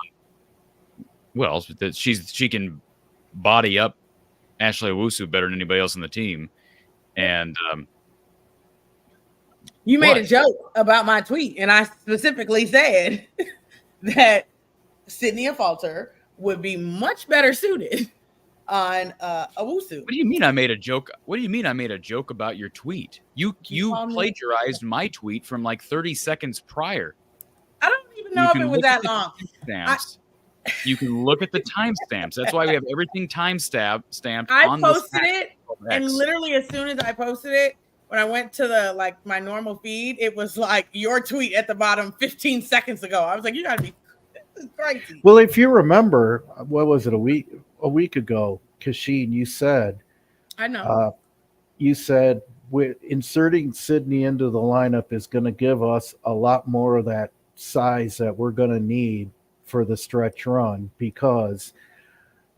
Well, that she can body up Ashley Owusu better than anybody else on the team. And you made a joke about my tweet, and I specifically said that Sydney Falter would be much better suited Owusu. What do you mean I made a joke? What do you mean I made a joke about your tweet? You called me- plagiarized my tweet from like 30 seconds prior. I don't even know if it was that long. You can look at the timestamps. That's why we have everything stamped. I posted it, and literally as soon as I posted it, when I went to the my normal feed, it was like your tweet at the bottom 15 seconds ago. I was like, you gotta be crazy. Well, if you remember, what was it, a week ago, Kachine, you said, I know. You said inserting Sydney into the lineup is going to give us a lot more of that size that we're going to need for the stretch run, because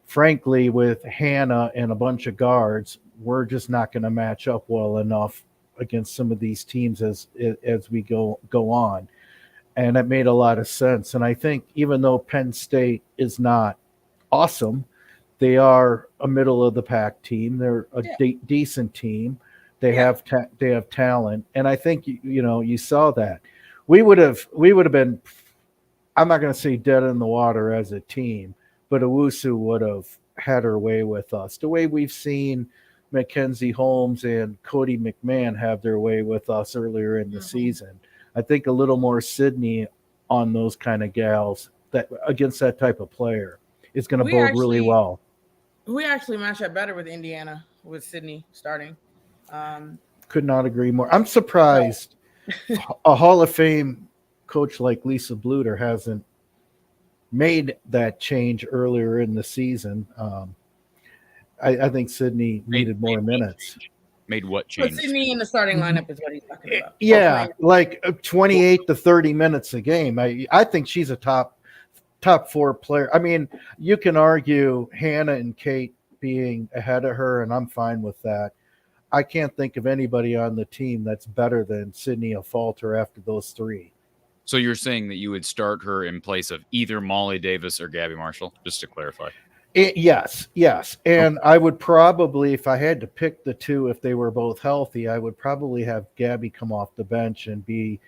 frankly, with Hannah and a bunch of guards, we're just not going to match up well enough against some of these teams as we go on. And it made a lot of sense. And I think even though Penn State is not awesome, they are a middle of the pack team. They're a decent team. They have talent, and I think you saw that. We would have been, I'm not going to say dead in the water as a team, but Owusu would have had her way with us. The way we've seen Mackenzie Holmes and Cody McMahon have their way with us earlier in the season. I think a little more Sydney on those kind of gals that against that type of player is going to bode really well. We actually match up better with Indiana with Sydney starting. Could not agree more. I'm surprised a Hall of Fame coach like Lisa Bluter hasn't made that change earlier in the season. I think Sydney needed more minutes. Made what change? But Sydney in the starting lineup is what he's talking about. Yeah, like 28 to 30 minutes a game. I think she's a top 4 player. I mean, you can argue Hannah and Kate being ahead of her, and I'm fine with that. I can't think of anybody on the team that's better than Sydney Falter after those 3. So you're saying that you would start her in place of either Molly Davis or Gabby Marshall, just to clarify? Yes. And I would probably, if I had to pick the 2, if they were both healthy, I would probably have Gabby come off the bench and be,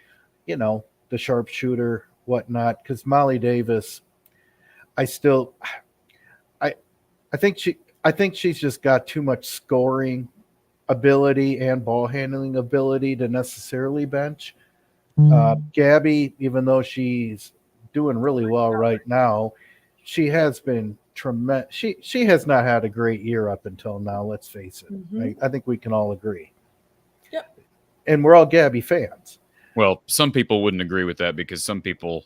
the sharpshooter, whatnot. Because Molly Davis, I think she's just got too much scoring ability and ball handling ability to necessarily bench. Gabby, even though she's doing really well right now, she has been tremendous. She has not had a great year up until now. Let's face it. I think we can all agree. Yep. And we're all Gabby fans. Well, some people wouldn't agree with that because some people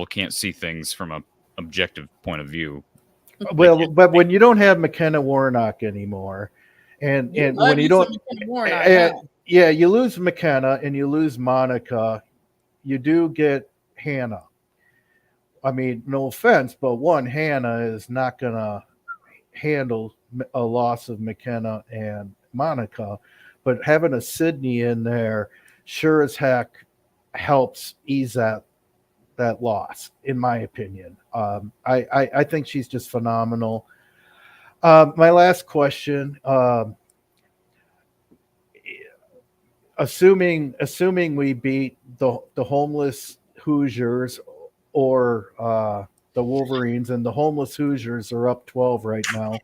can't see things from an objective point of view. Well, but when you don't have McKenna Warnock anymore, and when you don't, you lose McKenna and you lose Monica, you do get Hannah. I mean, no offense, but Hannah is not going to handle a loss of McKenna and Monica, but having a Sydney in there sure as heck helps ease that loss, in my opinion. I think she's just phenomenal. My last question, assuming we beat the homeless Hoosiers or the Wolverines, and the homeless Hoosiers are up 12 right now.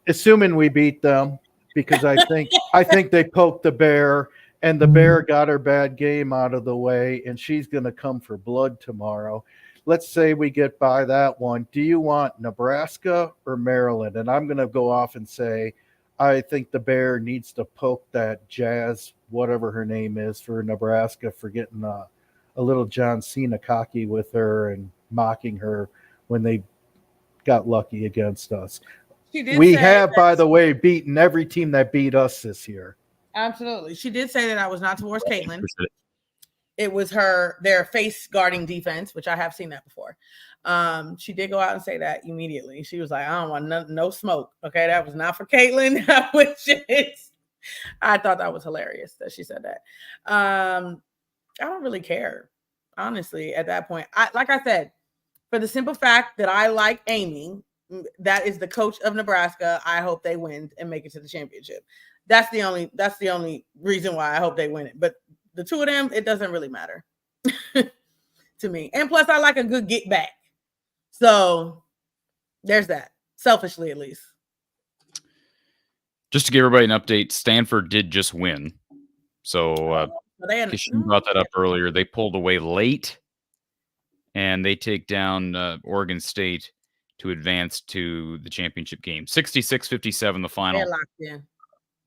Assuming we beat them, because I think they poked the bear, and the bear got her bad game out of the way, and she's going to come for blood tomorrow. Let's say we get by that one. Do you want Nebraska or Maryland? And I'm going to go off and say, I think the bear needs to poke that Jazz, whatever her name is, for Nebraska for getting a little John Cena cocky with her and mocking her when they got lucky against us. We have, by the way, beaten every team that beat us this year. Absolutely. She did say that I was not towards Caitlin. It was their face guarding defense, which I have seen that before. She did go out and say that immediately. She was like, I don't want no smoke. Okay, that was not for Caitlin. I thought that was hilarious that she said that. I don't really care, honestly, at that point. Like I said, for the simple fact that I like Amy, that is the coach of Nebraska. I hope they win and make it to the championship. That's the only reason why I hope they win it. But the 2 of them, it doesn't really matter to me. And plus, I like a good get back. So There's that. Selfishly, at least. Just to give everybody an update, Stanford did just win. So Kachine brought that up earlier. They pulled away late, and they take down Oregon State to advance to the championship game. 66-57, the final. They're locked in.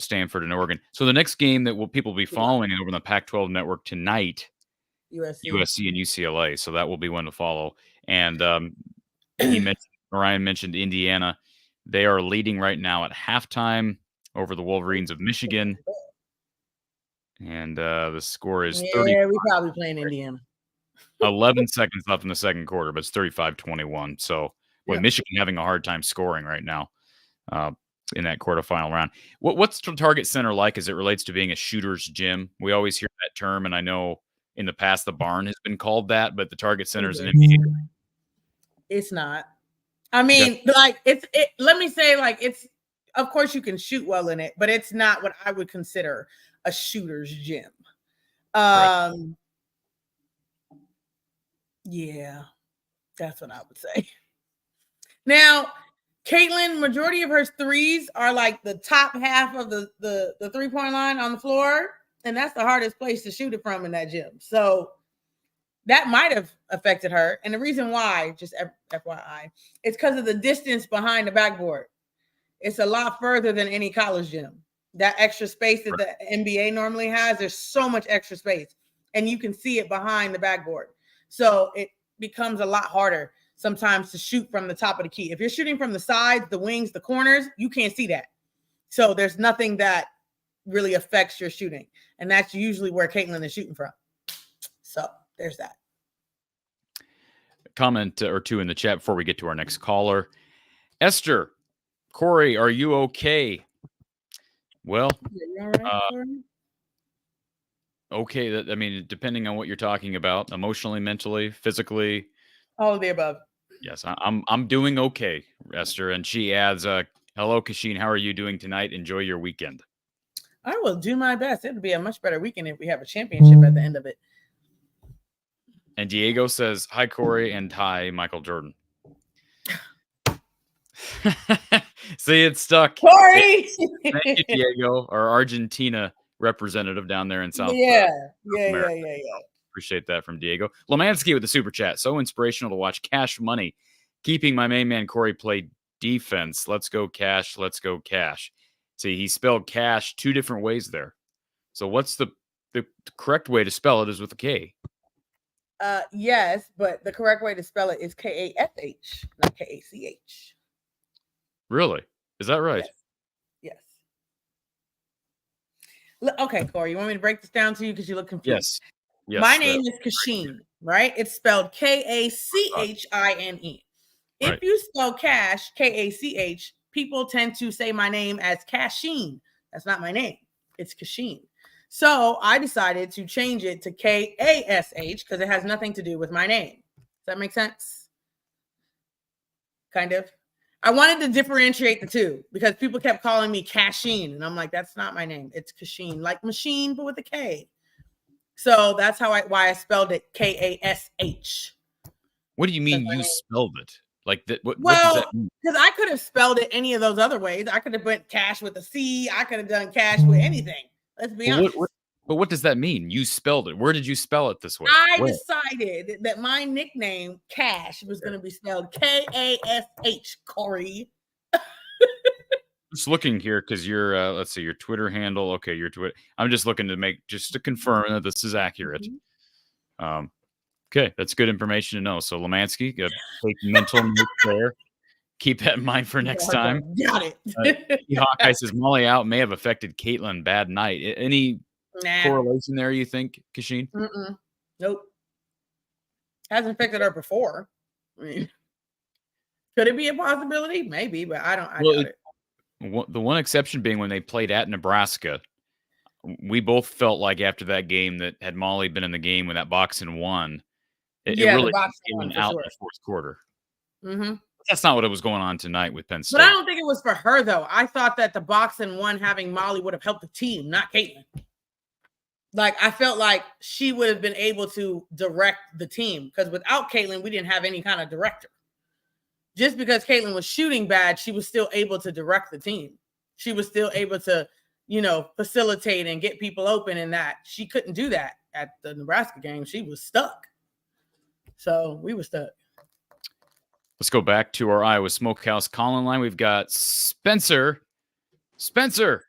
Stanford and Oregon. So the next game that people will be following over the Pac-12 network tonight, USC and UCLA. So that will be one to follow. And Ryan mentioned Indiana. They are leading right now at halftime over the Wolverines of Michigan. And the score is 30. Yeah, we probably playing Indiana. 11 seconds left in the second quarter, but it's 35-21. So Michigan having a hard time scoring right now in that quarterfinal round. What's the Target Center like as it relates to being a shooter's gym? We always hear that term, and I know in the past the barn has been called that, but the Target Center is an NBA. It's not. I mean, let me say, it's, of course you can shoot well in it, but it's not what I would consider a shooter's gym. Right. Yeah, that's what I would say. Now, Caitlin, majority of her threes are like the top half of the 3-point line on the floor, and that's the hardest place to shoot it from in that gym. So that might have affected her. And the reason why, just FYI, it's because of the distance behind the backboard. It's a lot further than any college gym. That extra space that the NBA normally has, there's so much extra space, and you can see it behind the backboard. So it becomes a lot harder sometimes to shoot from the top of the key. If you're shooting from the sides, the wings, the corners, you can't see that. So there's nothing that really affects your shooting. And that's usually where Caitlin is shooting from. So there's that. A comment or two in the chat before we get to our next caller. Esther, Corey, are you okay? Well, okay. I mean, depending on what you're talking about, emotionally, mentally, physically. All of the above. Yes, I'm doing okay, Esther. And she adds, hello, Kachine. How are you doing tonight? Enjoy your weekend. I will do my best. It'll be a much better weekend if we have a championship at the end of it. And Diego says, hi, Corey, and hi, Michael Jordan. See, it's stuck. Corey! Thank you, Diego, our Argentina representative down there in South Yeah. Appreciate that from Diego. Lemansky with the super chat. So inspirational to watch Cash Money keeping my main man Corey play defense. Let's go Cash. Let's go Cash. See, he spelled cash two different ways there. So what's the correct way to spell it is with a K. Yes, but the correct way to spell it is K-A-S-H, not K-A-C-H. Really? Is that right? Yes. Okay, Corey, you want me to break this down to you because you look confused? Yes. My name is Kachine, right? It's spelled K-A-C-H-I-N-E. If you spell cash, K-A-C-H, people tend to say my name as Kachine. That's not my name. It's Kachine. So I decided to change it to K-A-S-H because it has nothing to do with my name. Does that make sense? Kind of. I wanted to differentiate the two because people kept calling me Kachine, and I'm like, that's not my name. It's Kachine, like machine, but with a K. So that's why I spelled it K-A-S-H. What do you mean you spelled it? Like that? What Well, does that mean? because I could have spelled it any of those other ways. I could have put cash with a C. I could have done cash with anything. Let's be honest. But what does that mean? You spelled it. Where did you spell it this way? I decided that my nickname, Cash, was going to be spelled K-A-S-H, Corey. Just looking here because your let's see, your Twitter handle. Okay, your Twitter. I'm just looking to confirm that this is accurate. Mm-hmm. Okay, that's good information to know. So Lemansky, take mental note there. Keep that in mind for next time. Got it. Hawkeye says Molly out may have affected Caitlin bad night. Any correlation there, you think, Kachine? Nope. Hasn't affected her before. I mean, could it be a possibility? Maybe, but I doubt it. The one exception being when they played at Nebraska, we both felt like after that game that had Molly been in the game when that boxing won, it really came out in the fourth quarter. Mm-hmm. That's not what it was going on tonight with Penn State. But I don't think it was for her, though. I thought that the boxing one having Molly would have helped the team, not Caitlin. Like, I felt like she would have been able to direct the team because without Caitlin, we didn't have any kind of director. just because Caitlin was shooting bad, she was still able to direct the team. She was still able to, facilitate and get people open, and that she couldn't do that at the Nebraska game. She was stuck. So we were stuck. Let's go back to our Iowa Smokehouse call-in line. We've got Spencer. Spencer.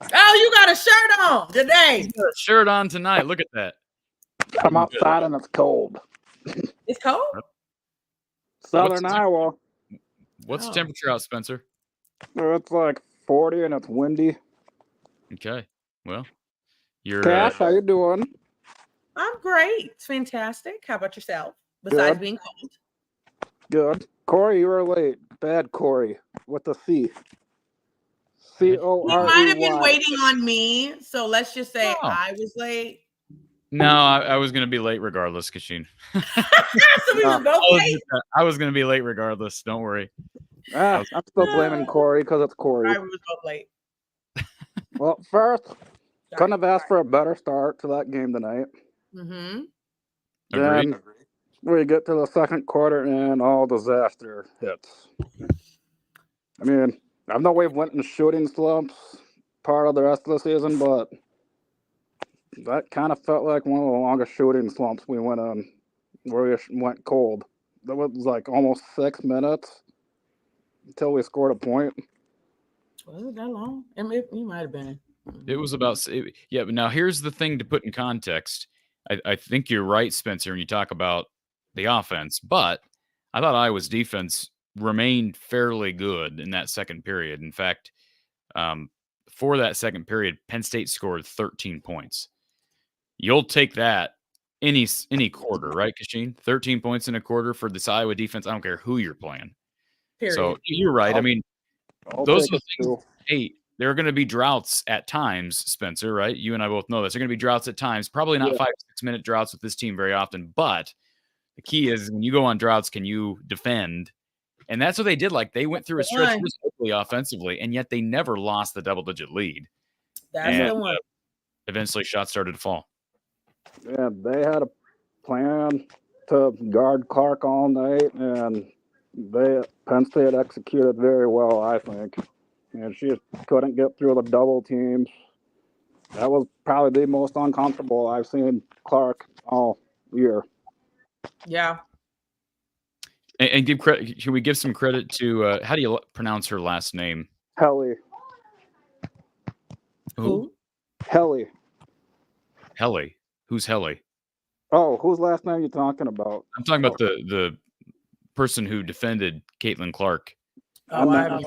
Oh, you got a shirt on today. You got a shirt on tonight. Look at that. I'm outside and it's cold. It's cold? Southern Iowa. What's the temperature out, Spencer? It's like 40 and it's windy. Okay. Well, you're Cash, how you doing? I'm great. It's fantastic. How about yourself? Besides being cold. Good. Corey, you were late. Bad Corey with the C. C-O-R-E-Y. You might have been waiting on me, so let's just say I was late. No, I was going to be late regardless, Kachine. So we were both late? I was going to be late regardless. Don't worry. I'm still blaming Corey because it's Corey. We were both late. Well, first, couldn't have asked for a better start to that game tonight. Mm-hmm. Then we get to the second quarter and all disaster hits. I mean, I know we've went in shooting slumps part of the rest of the season, but that kind of felt like one of the longest shooting slumps we went on, where we went cold. That was like almost 6 minutes until we scored a point. Was it that long? It might have been. It was about, yeah, but now here's the thing to put in context. I think you're right, Spencer, when you talk about the offense, but I thought Iowa's defense remained fairly good in that second period. In fact, for that second period, Penn State scored 13 points. You'll take that any quarter, right, Kachine? 13 points in a quarter for this Iowa defense. I don't care who you're playing. Period. So you're right. I mean, those are things. Hey, there are going to be droughts at times, Spencer, right? You and I both know this. There are going to be droughts at times. Probably not 5 to 6 minute droughts with this team very often. But the key is when you go on droughts, can you defend? And that's what they did. Like they went through a stretch offensively, and yet they never lost the double-digit lead. That's the one. Eventually, shots started to fall. Yeah, they had a plan to guard Clark all night, and Penn State executed very well, I think. And she couldn't get through the double teams. That was probably the most uncomfortable I've seen Clark all year. Yeah. And give credit. Can we give some credit to how do you pronounce her last name? Helly. Who? Helly. Helly. Who's Helly? Oh, whose last name are you talking about? I'm talking about the person who defended Caitlin Clark. I meant I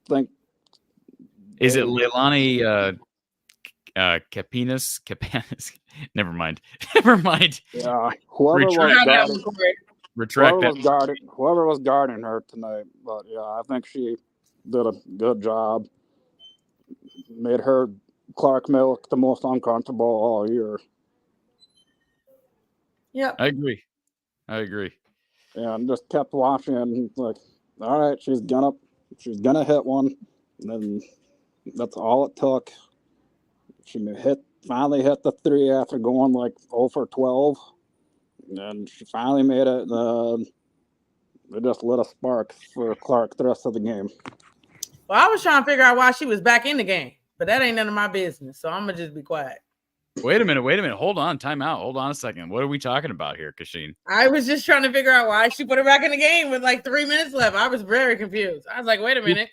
think. Is it Leilani Capinas? Never mind. Yeah, whoever was guarding her tonight. But yeah, I think she did a good job. Made her Clark Milk the most uncomfortable all year. Yeah, I agree. Yeah, and just kept watching and like, all right, she's gonna hit one, and then that's all it took. She finally hit the three after going like 0 for 12, and she finally made it. It just lit a spark for Clark the rest of the game. Well, I was trying to figure out why she was back in the game, but that ain't none of my business, so I'm gonna just be quiet. Wait a minute. Hold on. Time out. Hold on a second. What are we talking about here, Kachine? I was just trying to figure out why she put her back in the game with like 3 minutes left. I was very confused. I was like, wait a minute.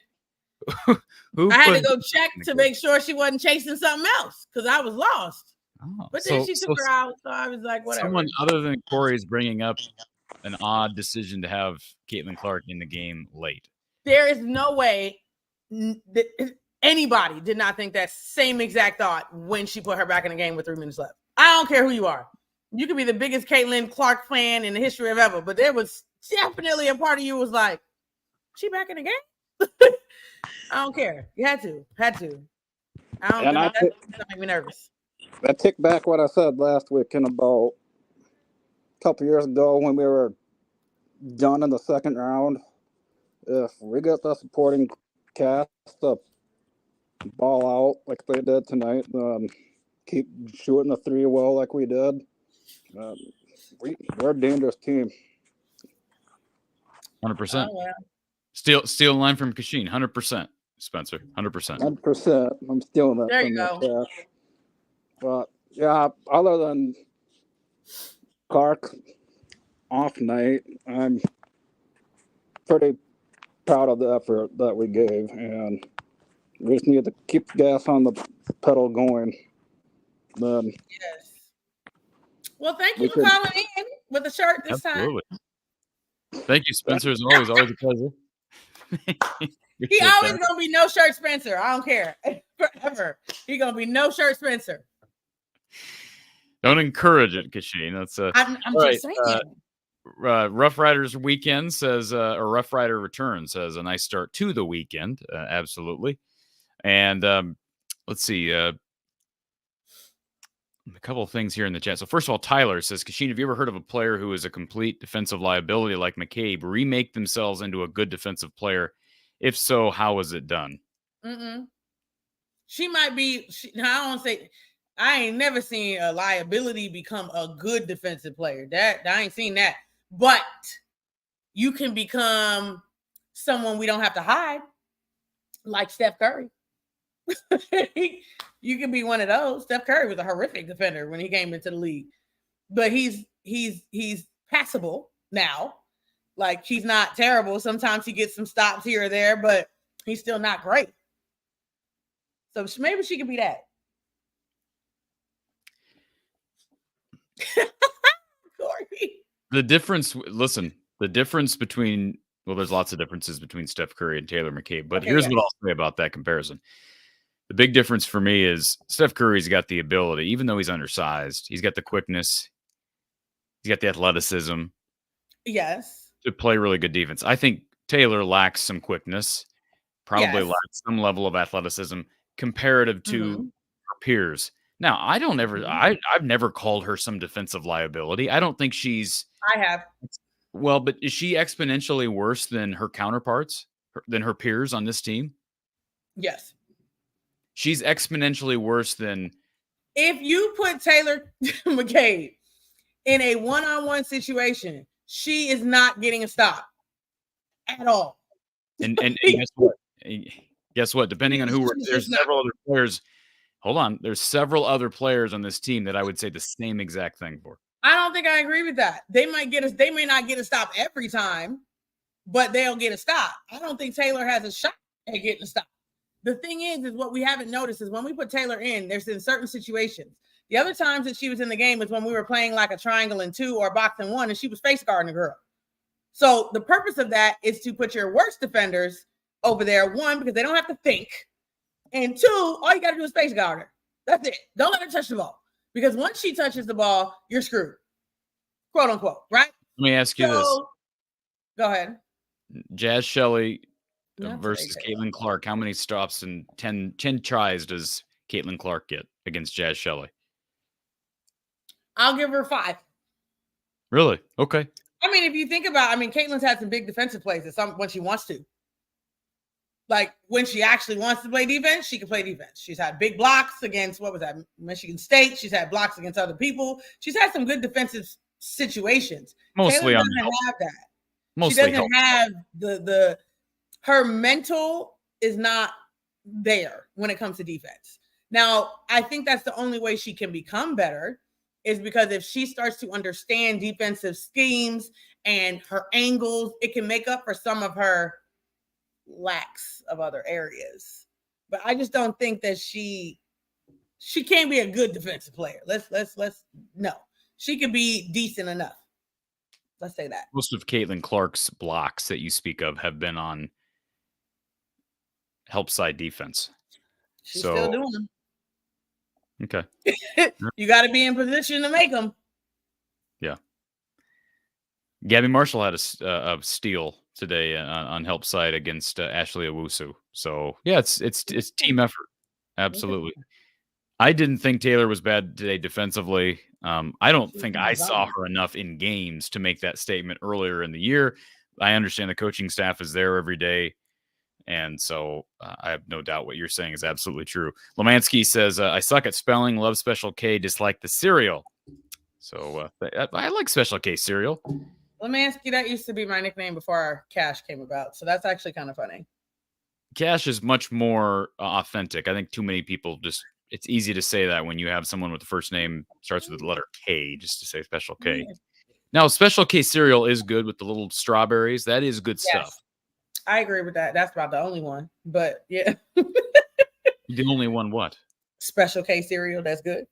I had to go check to make sure she wasn't chasing something else because I was lost. Oh, but then she took her out, so I was like, whatever. Someone other than Corey is bringing up an odd decision to have Caitlin Clark in the game late. There is no way that anybody did not think that same exact thought when she put her back in the game with 3 minutes left. I don't care who you are. You could be the biggest Caitlin Clark fan in the history of ever, but there was definitely a part of you was like, she back in the game? I don't care. You had to. That made me nervous. I take back what I said last week in about a couple years ago when we were done in the second round. If we get the supporting cast to ball out like they did tonight, keep shooting the three well like we did, we're a dangerous team. 100%. Oh, well. Steal a line from Kachine. 100%. Spencer. 100%. 100%. I'm stealing that There from you that go. cash. But yeah, other than Clark off night, I'm pretty proud of the effort that we gave, and we just need to keep the gas on the pedal going. Then Yes. Well, thank we you for could, calling in with a shirt this time. Absolutely. Thank you, Spencer. As always a pleasure. He always gonna be no shirt Spencer. I don't care. Forever. He gonna be no shirt Spencer. Don't encourage it, Kachine. That's I'm right, just saying. Rough Riders weekend says, or Rough Rider return says, a nice start to the weekend. Absolutely. And let's see. A couple of things here in the chat. So first of all, Tyler says, Kachine, have you ever heard of a player who is a complete defensive liability like McCabe remake themselves into a good defensive player? If so, how was it done? She might be. I don't say. I ain't never seen a liability become a good defensive player. That I ain't seen that. But you can become someone we don't have to hide, like Steph Curry. You can be one of those. Steph Curry was a horrific defender when he came into the league, but he's passable now. Like, he's not terrible. Sometimes he gets some stops here or there, but he's still not great. So maybe she could be that. Corey. The difference between, well, there's lots of differences between Steph Curry and Taylor McCabe, but here's what I'll say about that comparison. The big difference for me is Steph Curry's got the ability, even though he's undersized, he's got the quickness, he's got the athleticism. Yes. To play really good defense. I think Taylor lacks some quickness, probably lacks some level of athleticism comparative to her peers. Now, I've never called her some defensive liability. I don't think she's. I have. Well, but is she exponentially worse than her counterparts, than her peers on this team? Yes. She's exponentially worse than. If you put Taylor McCabe in a one-on-one situation, she is not getting a stop at all. And guess what? Guess what? Depending on who there's several other players. Hold on. There's several other players on this team that I would say the same exact thing for. I don't think I agree with that. They may not get a stop every time, but they'll get a stop. I don't think Taylor has a shot at getting a stop. The thing is what we haven't noticed is when we put Taylor there's in certain situations. The other times that she was in the game was when we were playing like a triangle and 2 or a box and 1, and she was face guarding the girl. So the purpose of that is to put your worst defenders over there. 1, because they don't have to think. And 2, all you got to do is face guard her. That's it. Don't let her touch the ball. Because once she touches the ball, you're screwed. Quote unquote, right? Let me ask you this. Go ahead. Jazz Shelley versus Caitlin Clark. How many stops and 10 tries does Caitlin Clark get against Jazz Shelley? I'll give her 5. Really? Okay. I mean, if you think about, Caitlin's had some big defensive plays when she wants to. Like, when she actually wants to play defense, she can play defense. She's had big blocks against, Michigan State. She's had blocks against other people. She's had some good defensive situations. Mostly Taylor doesn't have that. She doesn't have her mental is not there when it comes to defense. Now, I think that's the only way she can become better is because if she starts to understand defensive schemes and her angles, it can make up for some of her lacks of other areas. But I just don't think that she can't be a good defensive player. No. She could be decent enough. Let's say that. Most of Caitlin Clark's blocks that you speak of have been on help side defense. She's still doing them. Okay. You got to be in position to make them. Yeah. Gabby Marshall had a steal today on help side against Ashley Owusu. So yeah, it's team effort. Absolutely. I didn't think Taylor was bad today defensively. I don't think I saw her enough in games to make that statement earlier in the year. I understand the coaching staff is there every day. And so I have no doubt what you're saying is absolutely true. Lemansky says, I suck at spelling, love Special K, dislike the cereal. So I like Special K cereal. Let me ask you, that used to be my nickname before our Cash came about. So that's actually kind of funny. Cash is much more authentic. I think too many people it's easy to say that when you have someone with the first name starts with the letter K, just to say Special K. Yes. Now, Special K cereal is good with the little strawberries. That is good stuff. I agree with that. That's about the only one. But yeah. The only one what? Special K cereal, that's good.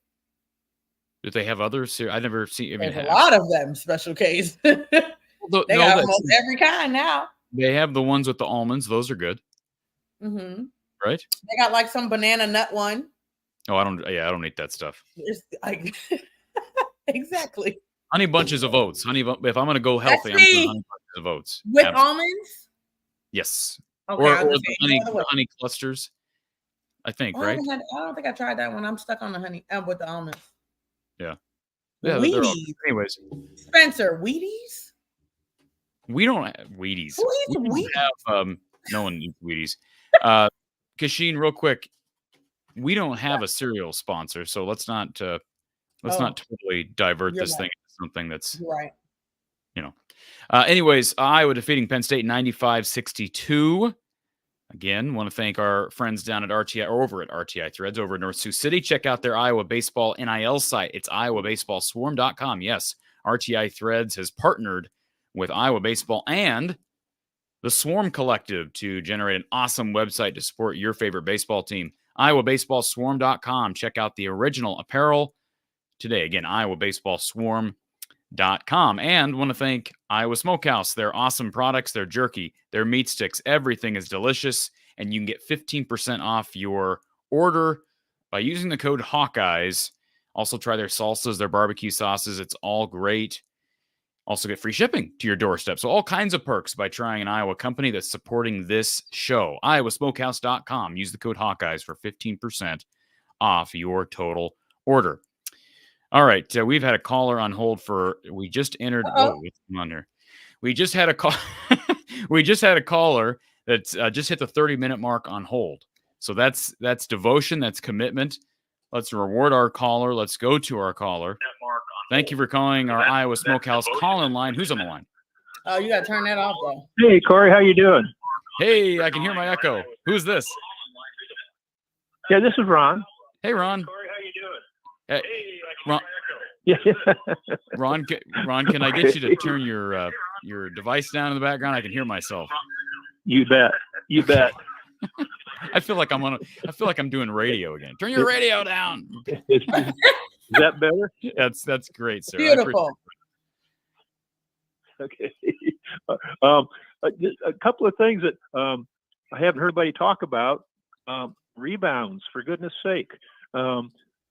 Do they have other cereal? I've never seen. There's a lot of them, Special Ks. They got almost every kind now. They have the ones with the almonds. Those are good. Mm-hmm. Right? They got like some banana nut one. Oh, I don't eat that stuff. Exactly. Honey bunches of oats. If I'm going to go healthy, I'm doing honey bunches of oats. With almonds? Yes. Okay, or the honey clusters, I think, right? I don't think I tried that one. I'm stuck on the honey with the almonds. Yeah. Wheaties. Anyways. Spencer, Wheaties? We don't have Wheaties. Who eats Wheaties? No one eats Wheaties. Kachine, real quick. We don't have a cereal sponsor, so let's not totally divert this thing into something that's right. Anyways, Iowa defeating Penn State 95-62. Again, want to thank our friends down at RTI or over at RTI Threads over in North Sioux City. Check out their Iowa Baseball NIL site. It's iowabaseballswarm.com. Yes, RTI Threads has partnered with Iowa Baseball and the Swarm Collective to generate an awesome website to support your favorite baseball team. iowabaseballswarm.com. Check out the original apparel today. Again, iowabaseballswarm.com. And want to thank Iowa Smokehouse. Their awesome products, their jerky, their meat sticks, everything is delicious. And you can get 15% off your order by using the code Hawkeyes. Also try their salsas, their barbecue sauces. It's all great. Also get free shipping to your doorstep. So all kinds of perks by trying an Iowa company that's supporting this show. iowasmokehouse.com. Use the code Hawkeyes for 15% off your total order. All right, we've had a caller on hold we just entered. Whoa, what's going on here? We just had a call. We just had a caller that just hit the 30-minute mark on hold. So that's devotion. That's commitment. Let's reward our caller. Let's go to our caller. Thank you for calling our Iowa Smokehouse call-in line. Who's on the line? Oh, you got to turn that off, though. Hey, Corey, how you doing? Hey, I can hear my echo. Who's this? Yeah, this is Ron. Hey, Ron. Corey, how you doing? Hey, Ron. Yeah. Ron, can I get you to turn your device down in the background? I can hear myself. You bet. You bet. I feel like I'm doing radio again. Turn your radio down. Is that better? That's great, sir. Beautiful. Okay. A couple of things that I haven't heard anybody talk about. Rebounds, for goodness sake.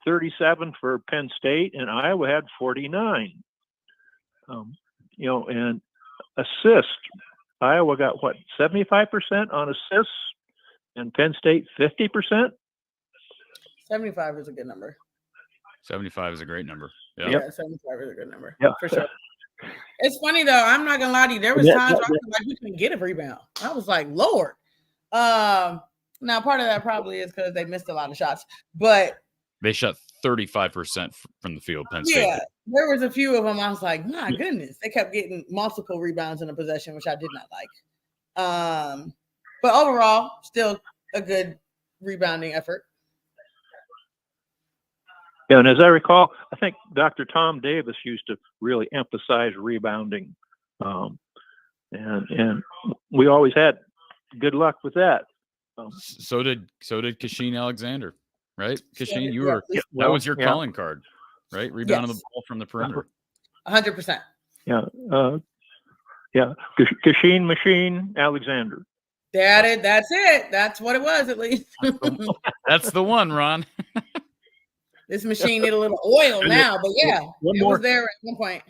37 for Penn State, and Iowa had 49. And assists. Iowa got 75% on assists, and Penn State 50%. 75 is a good number. 75 is a great number. Yeah, 75 is a good number. Yeah, for sure. It's funny though. I'm not gonna lie to you. There was times where I feel like we couldn't get a rebound. I was like, Lord. Now part of that probably is because they missed a lot of shots, but they shot 35% from the field. Penn State. Yeah, there was a few of them. I was like, my goodness, they kept getting multiple rebounds in a possession, which I did not like. But overall, still a good rebounding effort. Yeah, and as I recall, I think Dr. Tom Davis used to really emphasize rebounding, and we always had good luck with that. So did Kachine Alexander, right? Kachine, that was your calling card, right? Rebounding the ball from the perimeter. 100%. Yeah, Kachine Machine Alexander. That's it. That's what it was, at least. That's the one, Ron. This machine need a little oil now, but yeah, it was there at one point.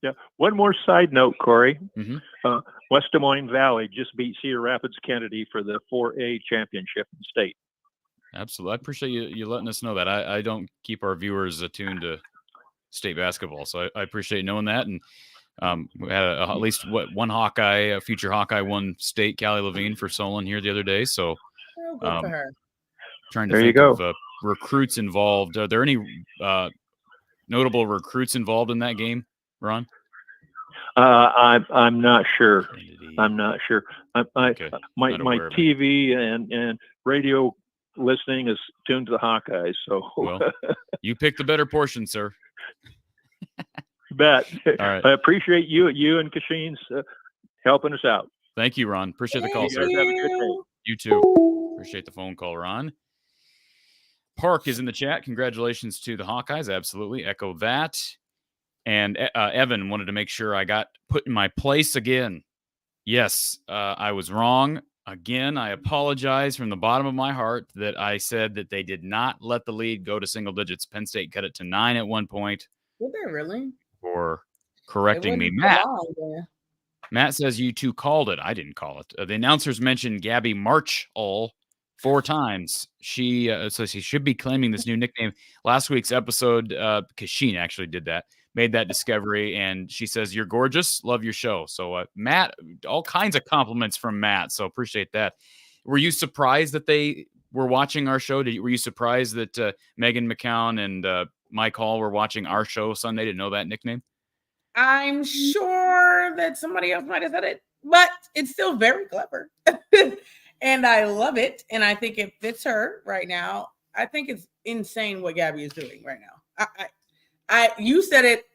Yeah. One more side note, Corey. Mm-hmm. West Des Moines Valley just beat Cedar Rapids Kennedy for the 4A championship in state. Absolutely. I appreciate you letting us know that. I don't keep our viewers attuned to state basketball, so I appreciate knowing that. And we had at least one Hawkeye, a future Hawkeye, won state, Callie Levine for Solon here the other day. So good for her. Trying to think of recruits involved. Are there any notable recruits involved in that game, Ron? I'm not sure. Kennedy. I'm not sure. Okay. My Not aware of it. TV and radio listening is tuned to the Hawkeyes. So Well, you picked the better portion, sir. bet. All right. I appreciate you and Kachine's helping us out. Thank you, Ron. Appreciate the call, You sir. guys have a good day. You too. Appreciate the phone call, Ron. Park is in the chat. Congratulations to the Hawkeyes. Absolutely. Echo that. And Evan wanted to make sure I got put in my place again. Yes, I was wrong. Again, I apologize from the bottom of my heart that I said that they did not let the lead go to single digits. Penn State cut it to 9 at one point. Did they really? For correcting me. Matt says you two called it. I didn't call it. The announcers mentioned Gabby Marchall 4 times. So she should be claiming this new nickname. Last week's episode, Kachine actually did that. Made that discovery, and she says, "You're gorgeous. Love your show." So, Matt, all kinds of compliments from Matt. So appreciate that. Were you surprised that they were watching our show? Were you surprised that Megan McCown and Mike Hall were watching our show Sunday to know that nickname? I'm sure that somebody else might have said it, but it's still very clever. And I love it. And I think it fits her right now. I think it's insane what Gabby is doing right now. You said it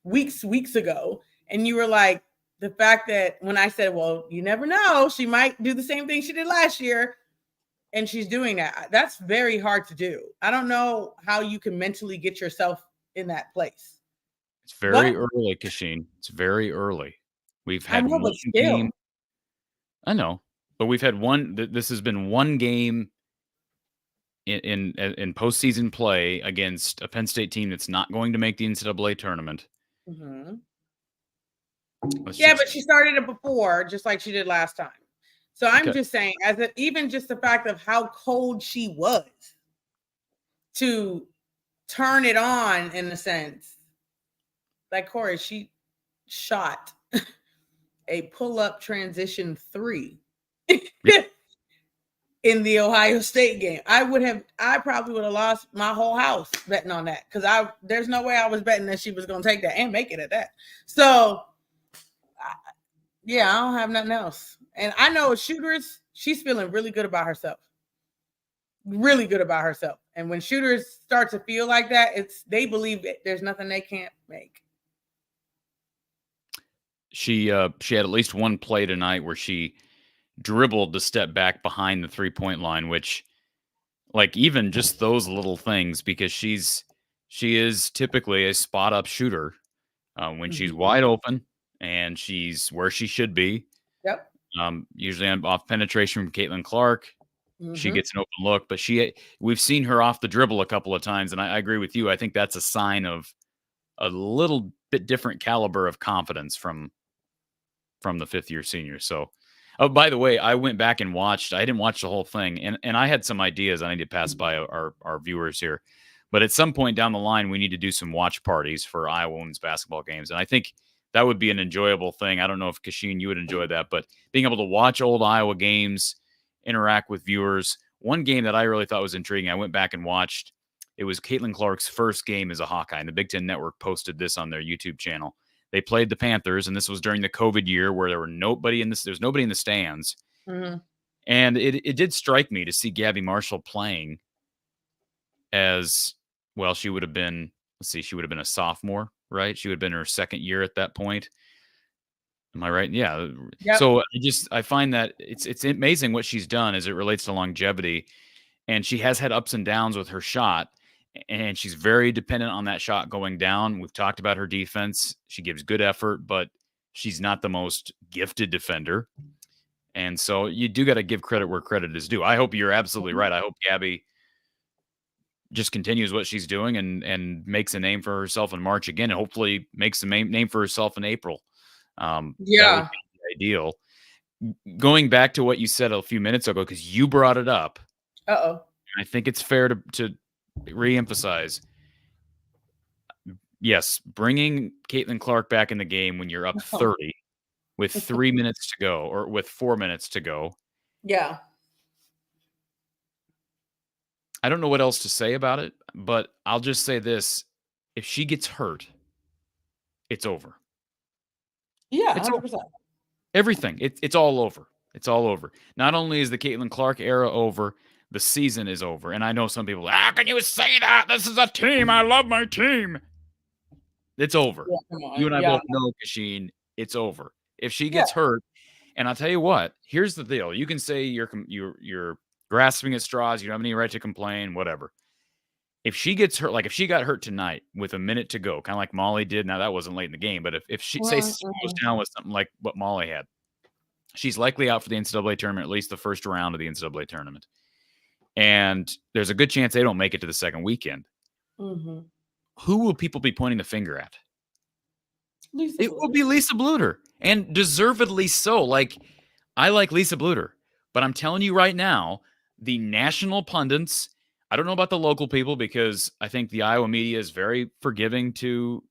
weeks ago, and you were like, the fact that when I said, well, you never know, she might do the same thing she did last year, and she's doing that. That's very hard to do. I don't know how you can mentally get yourself in that place. It's very early, Kachine. It's very early. We've had one game. I know, but we've had one. This has been one game in postseason play against a Penn State team that's not going to make the NCAA tournament. Mm-hmm. But she started it before, just like she did last time. So I'm just saying, even just the fact of how cold she was to turn it on in a sense. Like Corey, she shot a pull-up transition 3 in the Ohio State game. I probably would have lost my whole house betting on that, because there's no way I was betting that she was going to take that and make it at that. So, I don't have nothing else. And I know shooters, she's feeling really good about herself. Really good about herself. And when shooters start to feel like that, they believe that there's nothing they can't make. She had at least one play tonight where she dribbled to step back behind the 3-point line, which, like, even just those little things, because she is typically a spot up shooter when she's wide open and she's where she should be. Yep. Usually off penetration from Caitlin Clark, she gets an open look, but we've seen her off the dribble a couple of times, and I agree with you. I think that's a sign of a little bit different caliber of confidence from the 5th-year senior. So, by the way, I went back and watched. I didn't watch the whole thing, and I had some ideas I need to pass by our viewers here. But at some point down the line, we need to do some watch parties for Iowa women's basketball games, and I think that would be an enjoyable thing. I don't know if Kachine, you would enjoy that, but being able to watch old Iowa games, interact with viewers. One game that I really thought was intriguing, I went back and watched. It was Caitlin Clark's first game as a Hawkeye, and the Big Ten Network posted this on their YouTube channel. They played the Panthers, and this was during the COVID year where there was nobody in the stands. Mm-hmm. And it did strike me to see Gabby Marchall playing as, well, she would have been a sophomore, right? She would have been her 2nd year at that point. Am I right? Yeah. Yep. So I find that it's amazing what she's done as it relates to longevity. And she has had ups and downs with her shot, and she's very dependent on that shot going down. We've talked about her defense. She gives good effort, but she's not the most gifted defender. And so you do got to give credit where credit is due. I hope you're absolutely right. I hope Gabby just continues what she's doing and makes a name for herself in March again, and hopefully makes a name for herself in April. That would be ideal. Going back to what you said a few minutes ago, because you brought it up. I think it's fair to reemphasize. Yes, bringing Caitlin Clark back in the game when you're up 30 with 3 minutes to go, or with 4 minutes to go. Yeah. I don't know what else to say about it, but I'll just say this. if she gets hurt, it's over. Yeah, It's 100%. everything. It's all over. It's all over. Not only is the Caitlin Clark era over, the season is over. And I know some people, how can you say that? This is a team. I love my team. It's over. Yeah, come on. You and I Yeah. both know, Kachine, it's over. If she gets hurt, and I'll tell you what, here's the deal. You can say you're grasping at straws. You don't have any right to complain, whatever. If she gets hurt, like if she got hurt tonight with a minute to go, kind of like Molly did. Now, that wasn't late in the game, but if she, say, goes down with something like what Molly had, she's likely out for the NCAA tournament, at least the first round of the NCAA tournament. And there's a good chance they don't make it to the second weekend. Mm-hmm. Who will people be pointing the finger at? Lisa It Bluder. will be Lisa Bluder, and deservedly so. Like, I like Lisa Bluder, but I'm telling you right now, the national pundits, I don't know about the local people, because I think the Iowa media is very forgiving to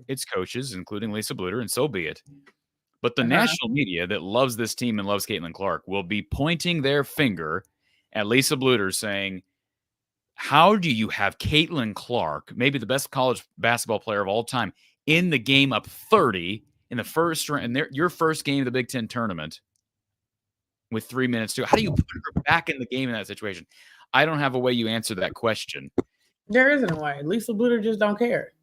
its coaches, including Lisa Bluder, and so be it. But the national media that loves this team and loves Caitlin Clark will be pointing their finger at Lisa Bluder saying, how do you have Caitlin Clark, maybe the best college basketball player of all time, in the game up 30 in the first round, and your first game of the Big Ten tournament with 3 minutes to? How do you put her back in the game in that situation? I don't have a way you answer that question. There isn't a way. Lisa Bluder just don't care.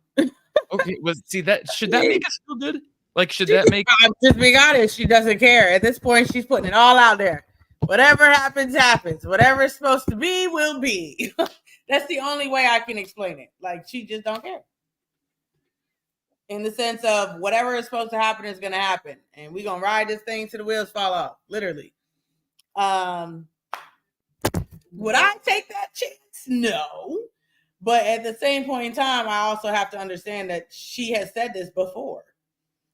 Okay, see that, should that make us feel good? Like, should that make? I'm just being honest. She doesn't care at this point. She's putting it all out there. Whatever happens, happens. Whatever it's supposed to be, will be. That's the only way I can explain it. Like, she just don't care. In the sense of whatever is supposed to happen is going to happen. And we're going to ride this thing till the wheels fall off. Literally. Would I take that chance? No. But at the same point in time, I also have to understand that she has said this before.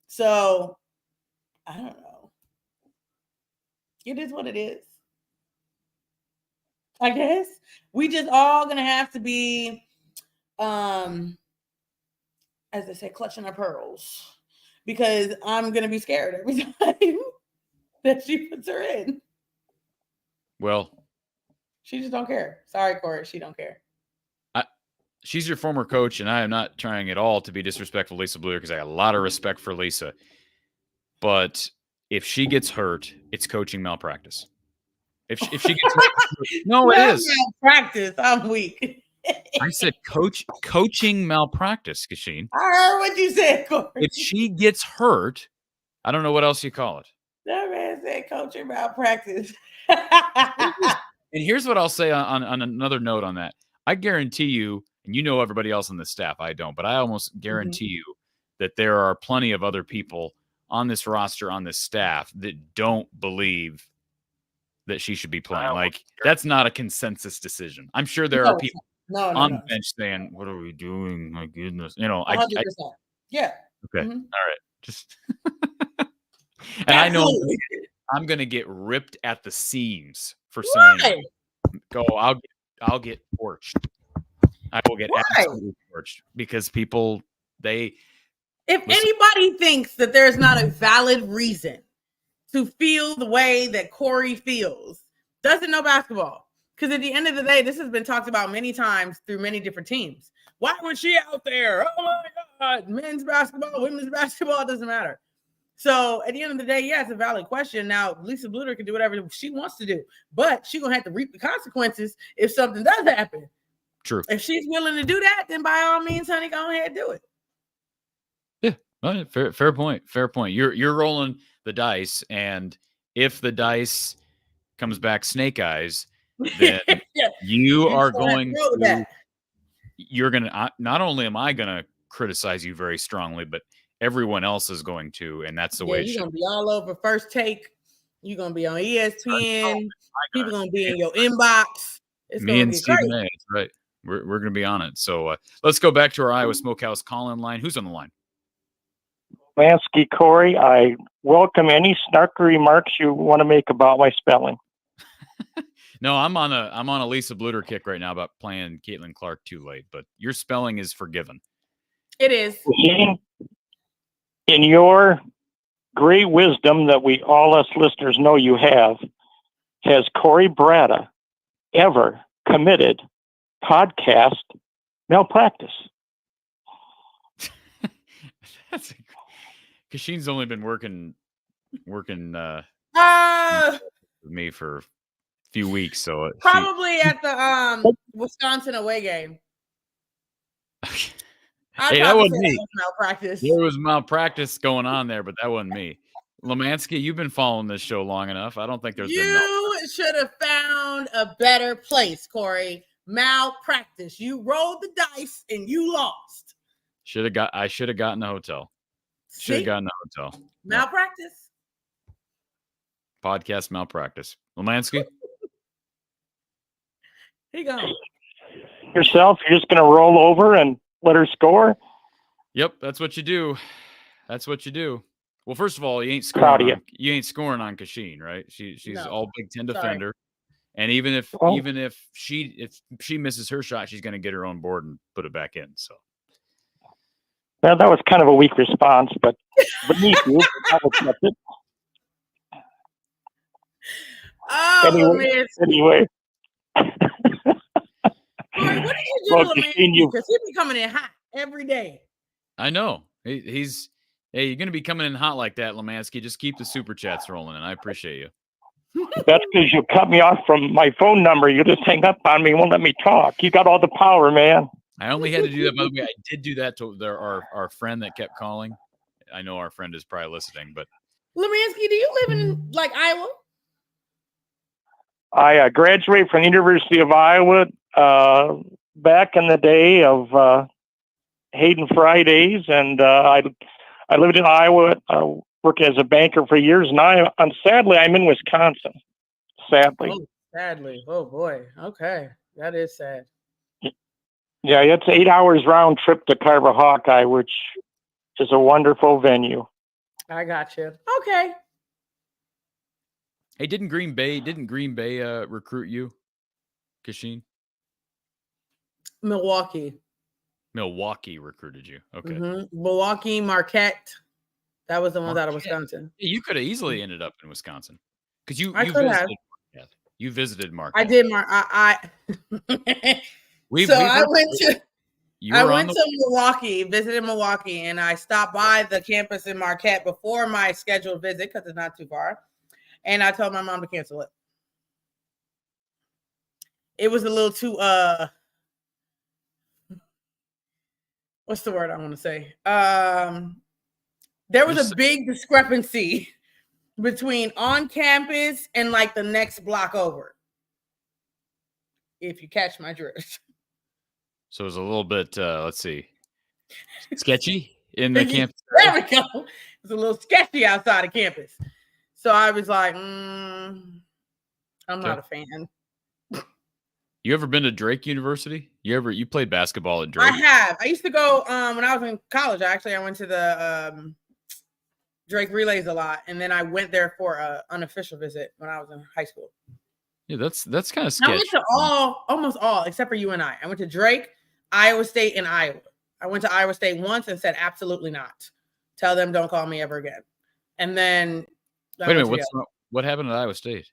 So, I don't know. It is what it is. I guess. We just all going to have to be, as they say, clutching our pearls. Because I'm going to be scared every time that she puts her in. Well, she just don't care. Sorry, Corey. She don't care. She's your former coach, and I am not trying at all to be disrespectful to Lisa Bluder, because I got a lot of respect for Lisa. But if she gets hurt, it's coaching malpractice. If she gets hurt, no, it is malpractice. I'm weak. I said coaching malpractice, Kachine. I heard what you said, Corey. If she gets hurt, I don't know what else you call it. That man said coaching malpractice. And here's what I'll say on another note on that. I guarantee you, and you know everybody else on the staff, I don't, but I almost guarantee you that there are plenty of other people on this roster, on this staff, that don't believe that she should be playing. Like, that's not a consensus decision. I'm sure there are people on the bench saying, what are we doing? My goodness. You know, 100%. Yeah. Okay. All right. Just and I know I'm going to get ripped at the seams for saying, go, I'll get torched. I will get absolutely torched, because people, if anybody thinks that there's not a valid reason to feel the way that Corey feels, doesn't know basketball. Because at the end of the day, this has been talked about many times through many different teams. Why was she out there? Oh my God, men's basketball, women's basketball, it doesn't matter. So at the end of the day, yeah, it's a valid question. Now, Lisa Bluder can do whatever she wants to do, but she's going to have to reap the consequences if something does happen. True. If she's willing to do that, then by all means, honey, go ahead and do it. Yeah, right. Fair point. Fair point. You're rolling the dice, and if the dice comes back snake eyes, then you are going to. You're gonna. Not only am I gonna criticize you very strongly, but everyone else is going to, and that's the way. You're gonna be all over First Take. You're gonna be on ESPN. People gonna be in your inbox. It's me and Stephen A. That's right. We're gonna be on it. So let's go back to our Iowa Smokehouse call-in line. Who's on the line? Lansky, Corey. I welcome any snarky remarks you want to make about my spelling. No, I'm on a Lisa Bluder kick right now about playing Caitlin Clark too late, but your spelling is forgiven. It is. In your great wisdom that all us listeners know you have, has Corey Bratta ever committed podcast malpractice? Kachine's only been working with me for a few weeks, so probably at the Wisconsin away game. Hey, that wasn't me. Was malpractice. There was malpractice going on there, but that wasn't me. Lemansky, you've been following this show long enough. I don't think there's been You should have found a better place, Corey. Malpractice. You rolled the dice and you lost. I should have gotten a hotel. Should have gotten a hotel. Malpractice. Podcast malpractice. Lemansky? Here you go. Yourself, you're just going to roll over and let her score? Yep, that's what you do. That's what you do. Well, first of all, you ain't scoring. You ain't scoring on Kachine, right? She's all Big Ten defender, and even if she misses her shot, she's going to get her own board and put it back in. So, well, that was kind of a weak response, but beneath you, I will accept it. Anyway. Corey, what did you do to Lemansky? Because he'd be coming in hot every day. I know. He's you're going to be coming in hot like that, Lemansky. Just keep the super chats rolling, and I appreciate you. That's because you cut me off from my phone number. You just hang up on me and won't let me talk. You got all the power, man. I only had to do that. By the way, I did do that to our friend that kept calling. I know our friend is probably listening, but Lemansky, do you live in Iowa? I graduated from the University of Iowa back in the day of Hayden Fridays, and I lived in Iowa, working as a banker for years. Now, sadly, I'm in Wisconsin. Sadly. Oh, sadly. Oh boy. Okay, that is sad. Yeah, it's 8 hours round trip to Carver Hawkeye, which is a wonderful venue. I got you. Okay. Hey, didn't Green Bay recruit you, Kachine? Milwaukee recruited you. Okay. Mm-hmm. Milwaukee, Marquette. That was the one out of Wisconsin. You could have easily ended up in Wisconsin because you visited Marquette. I did. I went to Milwaukee, visited Milwaukee, and I stopped by the campus in Marquette before my scheduled visit because it's not too far. And I told my mom to cancel it. It was a little too what's the word I want to say? There was a big discrepancy between on campus and like the next block over. If you catch my drift. So it was a little bit, let's see, sketchy in the campus. There we go. It was a little sketchy outside of campus. So I was like, I'm not a fan. You ever been to Drake University? You played basketball at Drake? I have. I used to go when I was in college. I went to the Drake Relays a lot, and then I went there for an unofficial visit when I was in high school. Yeah, that's kind of sketchy. I went to almost all, except for UNI. I went to Drake, Iowa State, and Iowa. I went to Iowa State once and said, absolutely not. Tell them don't call me ever again. And then wait a minute, what happened at Iowa State?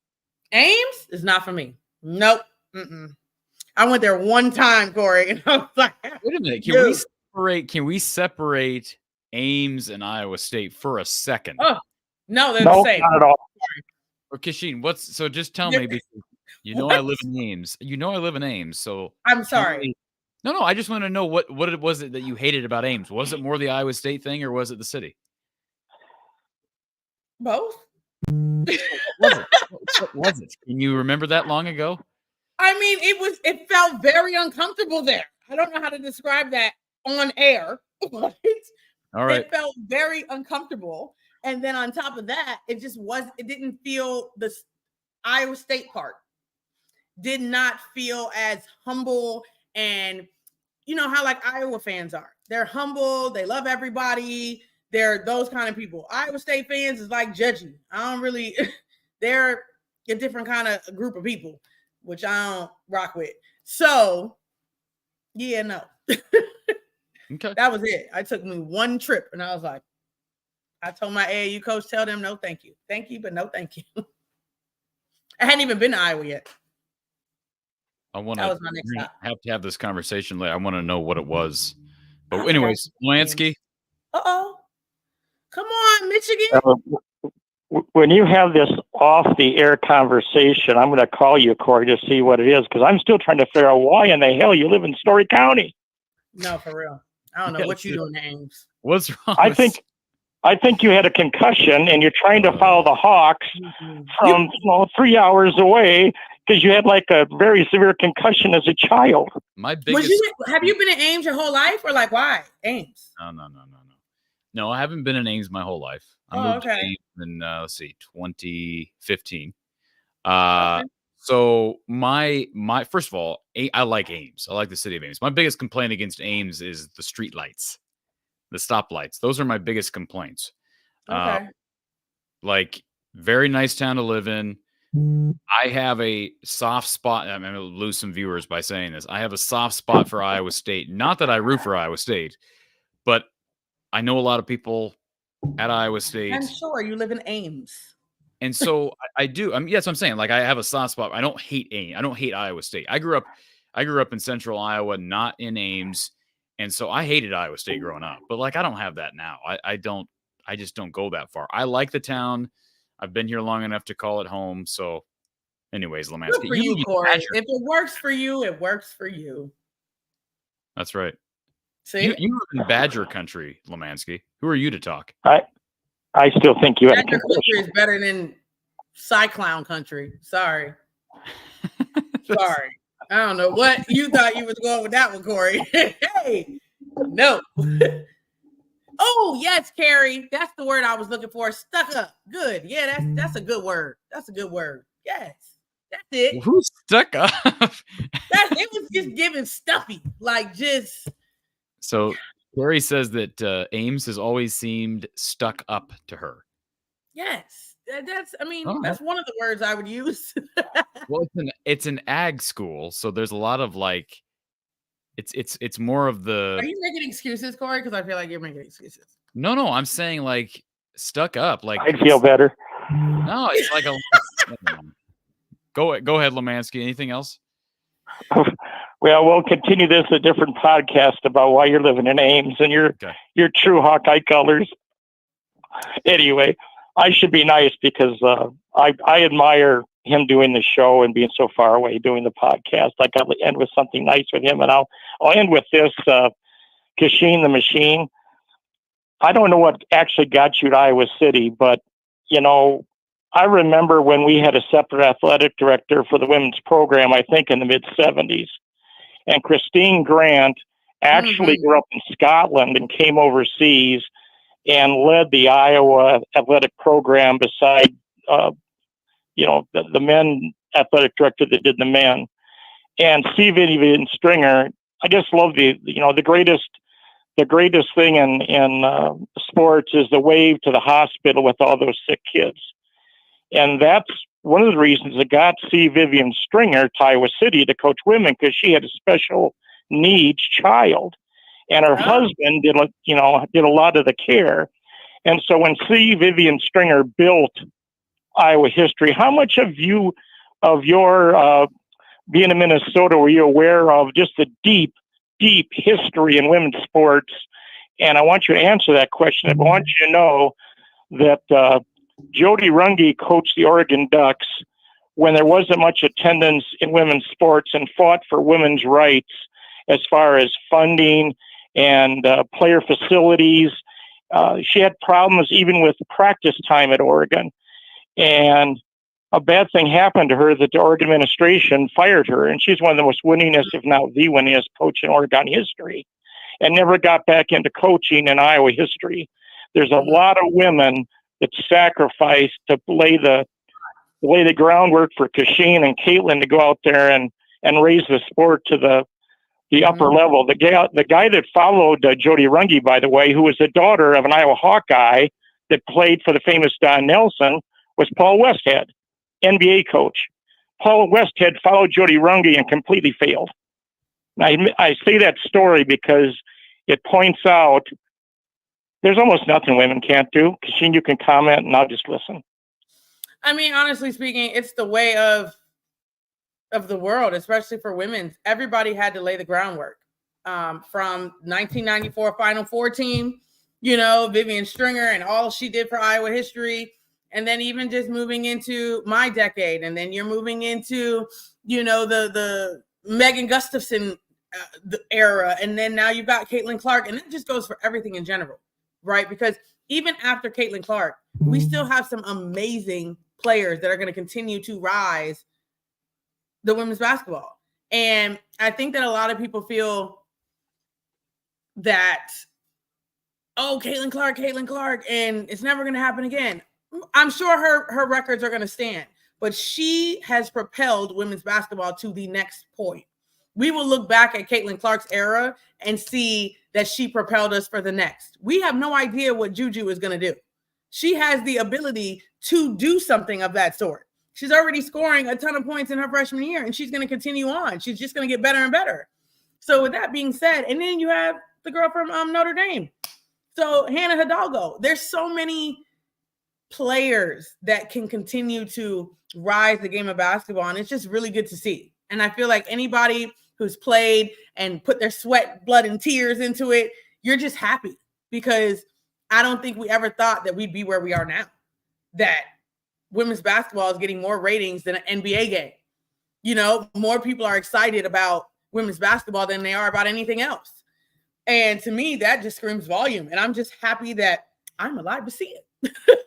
Ames is not for me. Nope. I went there one time, Corey, and I was like, wait a minute. Can we separate Ames and Iowa State for a second? Oh, no, they're the same. Not at all. Or Kachine, so just tell me, because I live in Ames. I live in Ames, so I'm sorry. No, I just want to know what it was that you hated about Ames. Was it more the Iowa State thing, or was it the city? Both. What was it? Can you remember that long ago? I mean, it felt very uncomfortable there. I don't know how to describe that on air. All right. It felt very uncomfortable. And then on top of that, it didn't feel the Iowa State part did not feel as humble. And you know how like Iowa fans are. They're humble. They love everybody. They're those kind of people. Iowa State fans is like judgy. They're a different kind of group of people, which I don't rock with. So, yeah, no. Okay. That was it. I took me one trip and I was like, I told my AAU coach, tell them no, thank you. Thank you, but no, thank you. I hadn't even been to Iowa yet. That was my next stop. Have to have this conversation later. I want to know what it was. But anyways, Lansky. Uh-oh. Come on, Michigan. When you have this off-the-air conversation, I'm going to call you, Corey, to see what it is, because I'm still trying to figure out why in the hell you live in Story County. No, for real. I don't know what you doing, Ames. What's wrong? I think you had a concussion, and you're trying to follow the Hawks from 3 hours away because you had like a very severe concussion as a child. My biggest. Have you been in Ames your whole life, or like why Ames? No, I haven't been in Ames my whole life. I moved to Ames in 2015. So my first of all, I like Ames. I like the city of Ames. My biggest complaint against Ames is the street lights, the stoplights. Those are my biggest complaints. Like, very nice town to live in. I have a soft spot. I'm going to lose some viewers by saying this. I have a soft spot for Iowa State. Not that I root for Iowa State, but I know a lot of people at Iowa State. I'm sure you live in Ames. And so I do. Yes, I'm saying, like, I have a soft spot. I don't hate Ames. I don't hate Iowa State. I grew up in central Iowa, not in Ames. And so I hated Iowa State growing up. But like, I don't have that now. I just don't go that far. I like the town. I've been here long enough to call it home. So anyways, Lemansky. Good for you, Corey. If it works for you, it works for you. That's right. See? You live in Badger country, Lemansky. Who are you to talk? I still think you have Badger country is better than Cyclone country. Sorry. Sorry. I don't know what you thought you was going with that one, Corey. Hey, no. Oh, yes, Carrie. That's the word I was looking for. Stuck up. Good. Yeah, that's a good word. That's a good word. Yes. That's it. Who's stuck up? It was just giving stuffy. Like, just. So Carrie says that Ames has always seemed stuck up to her. Yes. That's one of the words I would use. Well, it's an ag school, so there's a lot of like, it's more of the. Are you making excuses, Corey? Because I feel like you're making excuses. No, I'm saying like stuck up. Like, I feel better. No, it's like a. Go ahead, Lemansky. Anything else? Well, we'll continue this a different podcast about why you're living in Ames and your true Hawkeye colors. Anyway, I should be nice because I admire him doing the show and being so far away doing the podcast. I got to end with something nice with him, and I'll end with this. Kachine the Machine. I don't know what actually got you to Iowa City, but I remember when we had a separate athletic director for the women's program, I think in the mid-'70s. And Christine Grant actually grew up in Scotland and came overseas and led the Iowa athletic program beside, the men athletic director that did the men. And Steve Vivian Stringer, I just love the greatest thing in sports is the wave to the hospital with all those sick kids. And that's one of the reasons that got C. Vivian Stringer to Iowa City to coach women, because she had a special needs child, and her husband did a lot of the care. And so when C. Vivian Stringer built Iowa history, how much of your being in Minnesota were you aware of just the deep history in women's sports? And I want you to answer that question. I want you to know that Jody Runge coached the Oregon Ducks when there wasn't much attendance in women's sports and fought for women's rights as far as funding and player facilities. She had problems even with practice time at Oregon. And a bad thing happened to her that the Oregon administration fired her. And she's one of the most winningest, if not the winningest coach in Oregon history, and never got back into coaching in Iowa history. There's a lot of women that sacrificed to lay the groundwork for Kachine and Caitlin to go out there and raise the sport to the upper level. The guy that followed Jody Runge, by the way, who was the daughter of an Iowa Hawkeye that played for the famous Don Nelson, was Paul Westhead, NBA coach. Paul Westhead followed Jody Runge and completely failed. I say that story because it points out there's almost nothing women can't do. Kachine, you can comment and I'll just listen. I mean, honestly speaking, it's the way of the world, especially for women. Everybody had to lay the groundwork. From 1994 Final Four team, Vivian Stringer and all she did for Iowa history. And then even just moving into my decade. And then you're moving into, the Megan Gustafson era. And then now you've got Caitlin Clark. And that just goes for everything in general, right? Because even after Caitlin Clark, we still have some amazing players that are going to continue to rise the women's basketball. And I think that a lot of people feel that, Caitlin Clark, and it's never going to happen again. I'm sure her records are going to stand, but she has propelled women's basketball to the next point. We will look back at Caitlin Clark's era and see that she propelled us for the next. We have no idea what Juju is going to do. She has the ability to do something of that sort. She's already scoring a ton of points in her freshman year, and she's going to continue on. She's just going to get better and better. So with that being said, and then you have the girl from Notre Dame. So Hannah Hidalgo. There's so many players that can continue to rise the game of basketball, and it's just really good to see. And I feel like anybody who's played and put their sweat, blood, and tears into it, you're just happy, because I don't think we ever thought that we'd be where we are now, that women's basketball is getting more ratings than an NBA game. More people are excited about women's basketball than they are about anything else. And to me, that just screams volume. And I'm just happy that I'm alive to see it,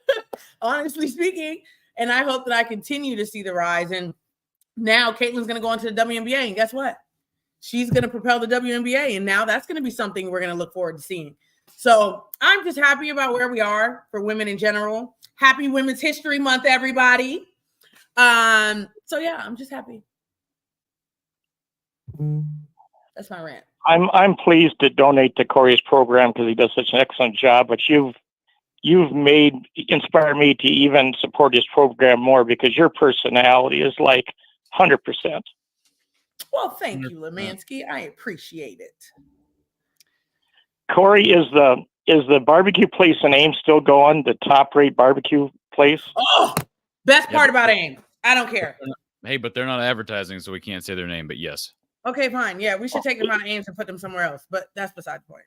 honestly speaking. And I hope that I continue to see the rise. And now Caitlin's going to go into the WNBA. And guess what? She's going to propel the WNBA. And now that's going to be something we're going to look forward to seeing. So I'm just happy about where we are for women in general. Happy Women's History Month, everybody. So yeah, I'm just happy. That's my rant. I'm pleased to donate to Corey's program because he does such an excellent job. But you've inspired me to even support his program more, because your personality is like 100%. Well, thank you, Lemansky. I appreciate it. Corey, is the barbecue place in Ames still going? The top rate barbecue place? Oh, best part about Ames. I don't care. Hey, but they're not advertising, so we can't say their name. But yes. Okay, fine. Yeah, we should take them out of Ames and put them somewhere else. But that's beside the point.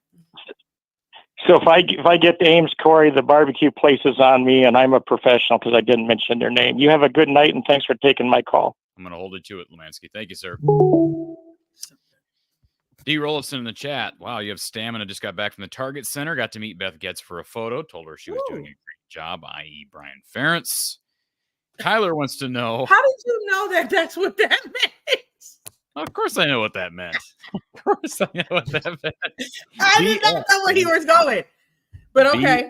So if I get to Ames, Corey, the barbecue place is on me, and I'm a professional because I didn't mention their name. You have a good night, and thanks for taking my call. I'm going to hold it to it, Lemansky. Thank you, sir. D. Rollison in the chat. Wow, you have stamina. Just got back from the Target Center. Got to meet Beth Getz for a photo. Told her she was doing a great job, i.e. Brian Ferentz. Tyler wants to know. How did you know that that's what that meant? Of course I know what that meant. Of course I know what that meant. I did not know where he was going. But okay.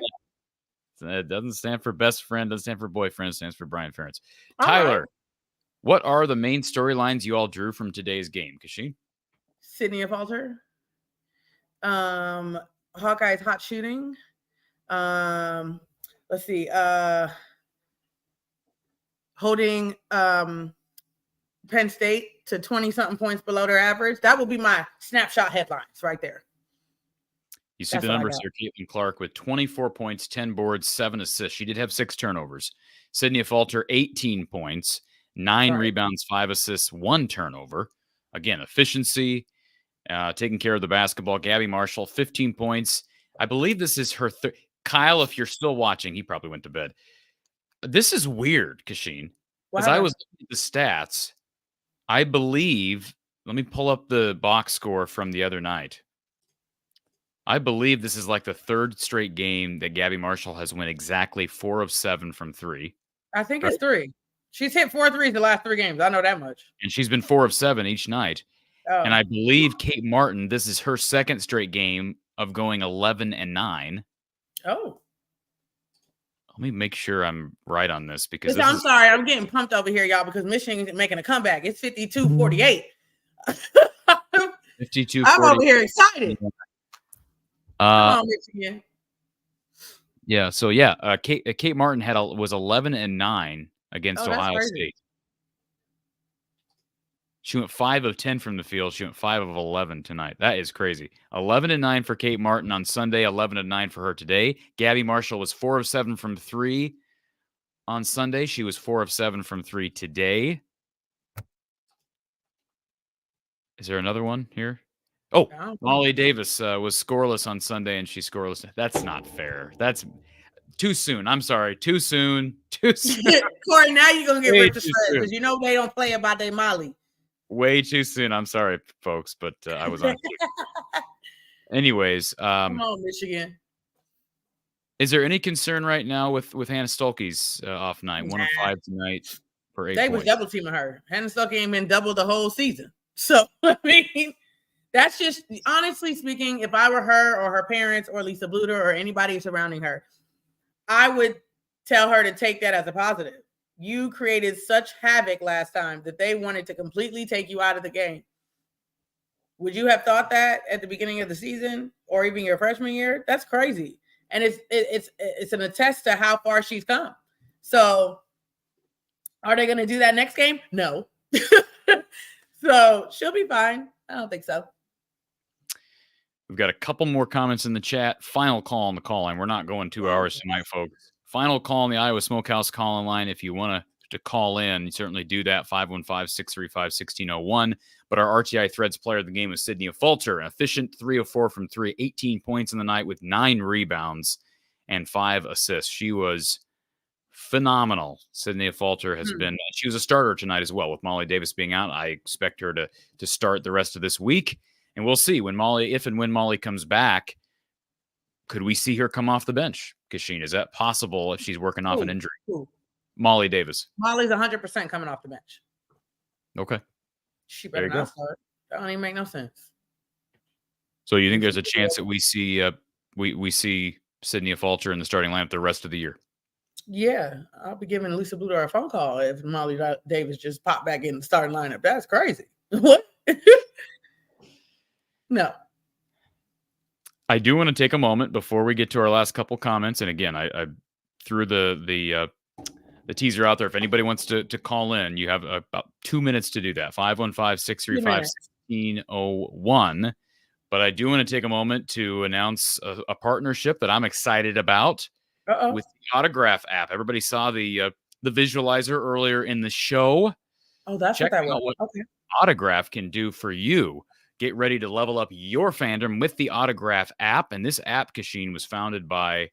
It doesn't stand for best friend, doesn't stand for boyfriend, it stands for Brian Ferentz. All Tyler, right. What are the main storylines you all drew from today's game, Kachine? Sydney Falter. Hawkeye's hot shooting. Let's see. Holding Penn State to 20-something points below their average. That will be my snapshot headlines right there. You see the numbers here. Caitlin Clark with 24 points, 10 boards, 7 assists. She did have 6 turnovers. Sydney Falter, 18 points, 9 rebounds, 5 assists, 1 turnover. Again, efficiency, taking care of the basketball. Gabby Marshall, 15 points. I believe this is her third. Kyle, if you're still watching, he probably went to bed. This is weird, Kachine. As I was looking at the stats, I believe, let me pull up the box score from the other night. I believe this is like the 3rd straight game that Gabby Marshall has went exactly 4 of 7 from 3. I think it's 3. She's hit 4 threes the last 3 games. I know that much. And she's been 4 of 7 each night. Oh. And I believe Kate Martin, this is her 2nd straight game of going 11-9. Oh. Let me make sure I'm right on this because I'm sorry. I'm getting pumped over here, y'all, because Michigan is making a comeback. It's 52-48. 52-48. I'm over here excited. Come on, Michigan. Yeah, so yeah, Kate Martin was 11-9 against Ohio State. She went 5 of 10 from the field. She went 5 of 11 tonight. That is crazy. 11-9 for Kate Martin on Sunday. 11-9 for her today. Gabby Marshall was 4 of 7 from 3 on Sunday. She was 4 of 7 from 3 today. Is there another one here? Oh, I don't know. Molly Davis was scoreless on Sunday, and she's scoreless. That's not fair. That's too soon. I'm sorry. Too soon. Too soon. Corey, now you're going to get Way ripped to too shreds soon. because you know they don't play about their Molly. Way too soon. I'm sorry, folks, but I was on. Anyways, Come on, Michigan. is there any concern right now with Hannah Stolke's off night? 1 of 5 tonight for 8 They points. was double teaming her. Hannah Stuckey ain't been double the whole season. So, I mean, that's just, honestly speaking, if I were her or her parents or Lisa Bluter or anybody surrounding her, I would tell her to take that as a positive. You created such havoc last time that they wanted to completely take you out of the game. Would you have thought that at the beginning of the season or even your freshman year? That's crazy. And it's an attest to how far she's come. So are they going to do that next game? No. So she'll be fine. I don't think so. We've got a couple more comments in the chat. Final call on the call line. We're not going 2 hours tonight, folks. Final call on the Iowa Smokehouse call-in line. If you want to call in, you certainly do that, 515-635-1601. But our RTI Threads player of the game was Sydney Falter, an efficient 3 of 4 from 3, 18 points in the night with 9 rebounds and 5 assists. She was phenomenal. Sydney Falter has been, she was a starter tonight as well with Molly Davis being out. I expect her to start the rest of this week. And we'll see if and when Molly comes back, could we see her come off the bench? Kachine, is that possible if she's working off an injury? Molly Davis. Molly's 100% coming off the bench. Okay. She better not start. That don't even make no sense. So you think there's a chance that we see we see Sydney Falter in the starting lineup the rest of the year? Yeah, I'll be giving Lisa Bluter a phone call if Molly Davis just popped back in the starting lineup. That's crazy. What? No. I do want to take a moment before we get to our last couple comments. And again, I threw the teaser out there. If anybody wants to call in, you have about 2 minutes to do that. 515-635-1601. But I do want to take a moment to announce a partnership that I'm excited about with the Autograph app. Everybody saw the visualizer earlier in the show. Oh, that's Check what that out was. what Okay. Autograph can do for you. Get ready to level up your fandom with the Autograph app. And this app, Kachine, was founded by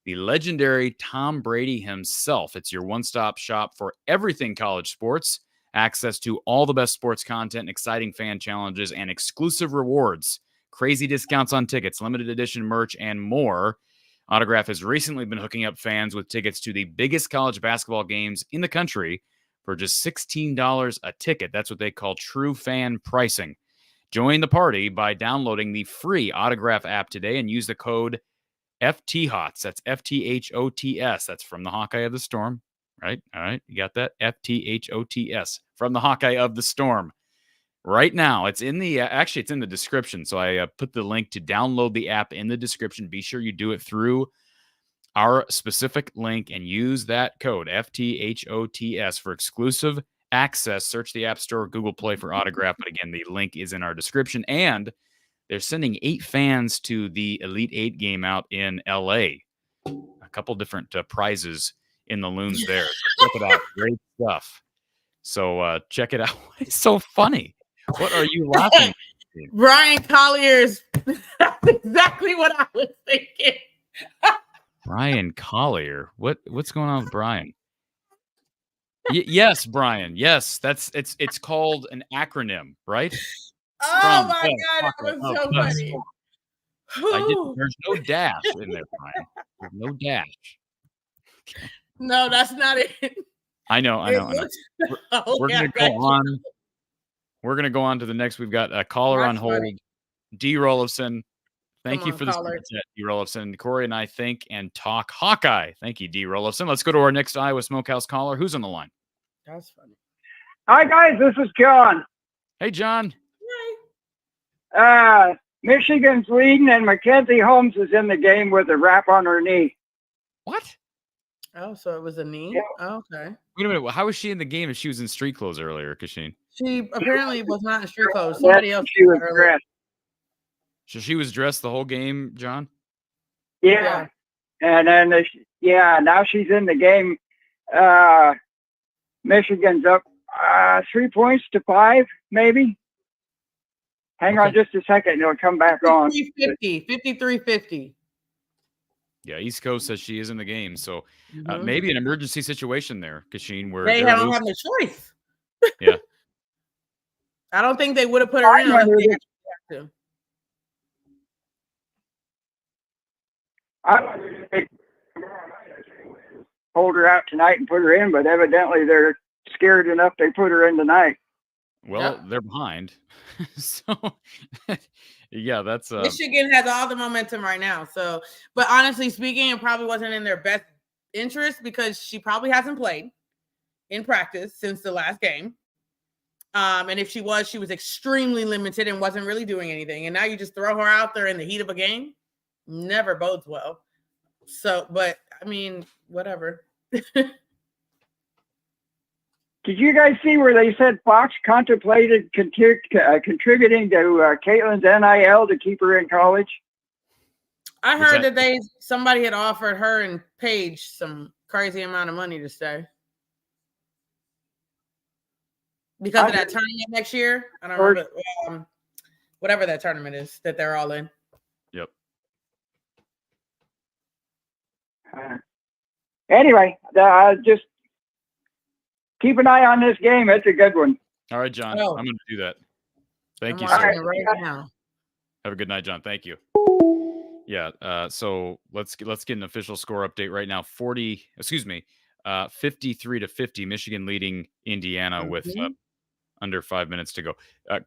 the legendary Tom Brady himself. It's your one-stop shop for everything college sports, access to all the best sports content, exciting fan challenges, and exclusive rewards, crazy discounts on tickets, limited edition merch, and more. Autograph has recently been hooking up fans with tickets to the biggest college basketball games in the country for just $16 a ticket. That's what they call true fan pricing. Join the party by downloading the free Autograph app today and use the code FTHOTS. That's FTHOTS. That's from the Hawkeye of the Storm, right? All right, you got that? FTHOTS, from the Hawkeye of the Storm. Right now, it's in the it's in the description. So I put the link to download the app in the description. Be sure you do it through our specific link and use that code FTHOTS for exclusive access. Search the App Store, Google Play for Autograph. But again, the link is in our description. And they're sending 8 fans to the Elite 8 game out in LA. A couple different prizes in the loons there. So check it out. Great stuff. So check it out. It's so funny. What are you laughing at? Brian Collier's. That's exactly what I was thinking. Brian Collier. What's going on with Brian? Yes, Brian. Yes, it's called an acronym, right? Oh my God, that was so funny. There's no dash in there, Brian. There's no dash. No, that's not it. I know. We're gonna go on. We're gonna go on to the next. We've got a caller on hold. Funny. D. Rollifson. Thank you for the caller. D. Rollifson. Corey and I think and talk Hawkeye. Thank you, D. Rollifson. Let's go to our next Iowa Smokehouse caller. Who's on the line? That's funny. Hi guys, this is John. Hey, John. Michigan's leading, and Mackenzie Holmes is in the game with a wrap on her knee. What? Oh, so it was a knee? Yeah. Oh, okay. Wait a minute. How was she in the game if she was in street clothes earlier, Kachine? She apparently was not in street clothes. Somebody else. She was dressed. So she was dressed the whole game, John? Yeah. And then, now she's in the game. Michigan's up 3 points to 5, maybe. Hang on just a second, and it'll come back on. 5350. Yeah, East Coast says she is in the game, so maybe an emergency situation there, Kachine, where they they're don't have no choice. Yeah. I don't think they would have put her in unless they actually had to. I hold her out tonight and put her in, but evidently they're scared enough they put her in tonight. Well, they're behind. So, yeah, that's Michigan has all the momentum right now. So, but honestly speaking, it probably wasn't in their best interest because she probably hasn't played in practice since the last game. And if she was extremely limited and wasn't really doing anything. And now you just throw her out there in the heat of a game. Never bodes well. So, but I mean, whatever. Did you guys see where they said Fox contemplated contributing to Caitlin's NIL to keep her in college? I heard that somebody had offered her and Paige some crazy amount of money to stay because of that tournament next year. I don't remember whatever that tournament is that they're all in. Yep. Anyway, just keep an eye on this game. It's a good one. All right, John. I'm going to do that. Thank you, sir. Right now. Have a good night, John. Thank you. Yeah. So let's get an official score update right now. 53-50. Michigan leading Indiana with under 5 minutes to go. I'm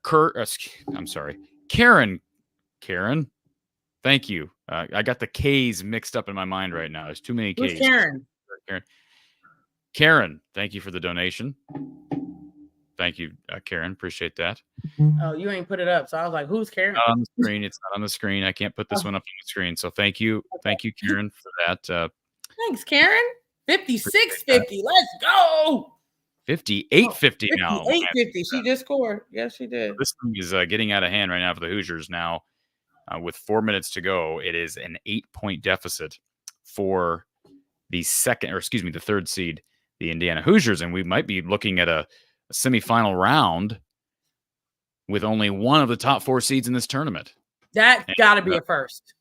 sorry, Karen. Thank you. I got the K's mixed up in my mind right now. There's too many K's. Who's Karen? Karen, thank you for the donation. Thank you, Karen. Appreciate that. Oh, you ain't put it up. So I was like, who's Karen? Not on the screen. It's not on the screen. I can't put this one up on the screen. So thank you. Thank you, Karen, for that. Thanks, Karen. 56-50. Let's go. 58-50 now. 58-50. She just scored. Yes, she did. This thing is getting out of hand right now for the Hoosiers now. With 4 minutes to go, it is an 8-point deficit for the third seed, the Indiana Hoosiers. And we might be looking at a semifinal round with only one of the top 4 seeds in this tournament. That's got to be a first.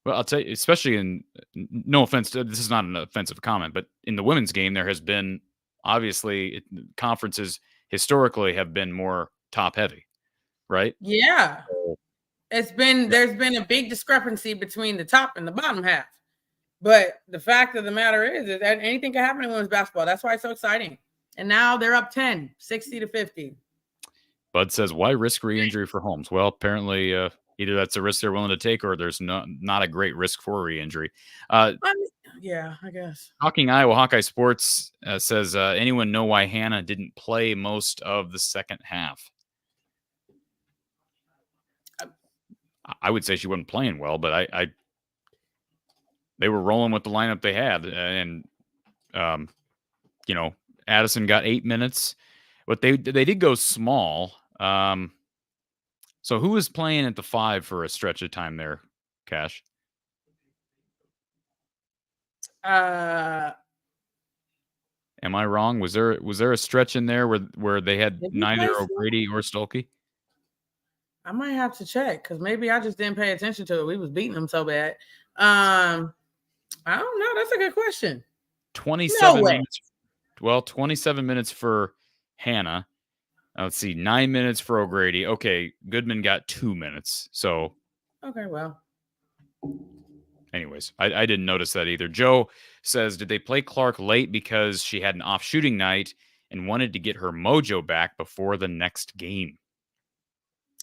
Well, I'll tell you, especially in, no offense, this is not an offensive comment, but in the women's game, there has been, obviously, conferences historically have been more top heavy, right? Yeah. There's been a big discrepancy between the top and the bottom half. But the fact of the matter is that anything can happen in women's basketball. That's why it's so exciting. And now they're up 10, 60-50. Bud says, why risk re-injury for Holmes? Well, apparently either that's a risk they're willing to take or there's not a great risk for re-injury. Yeah, I guess. Talking Iowa Hawkeye Sports says, anyone know why Hannah didn't play most of the second half? I would say she wasn't playing well, but they were rolling with the lineup they had. And, Addison got 8 minutes, but they did go small. So who was playing at the 5 for a stretch of time there, Cash? Am I wrong? Was there a stretch in there where they had neither O'Grady or Stolke? I might have to check because maybe I just didn't pay attention to it. We was beating them so bad. I don't know. That's a good question. 27 minutes. Well, 27 minutes for Hannah. Let's see, 9 minutes for O'Grady. Okay, Goodman got 2 minutes. So, okay, well. Anyways, I didn't notice that either. Joe says, did they play Clark late because she had an off shooting night and wanted to get her mojo back before the next game?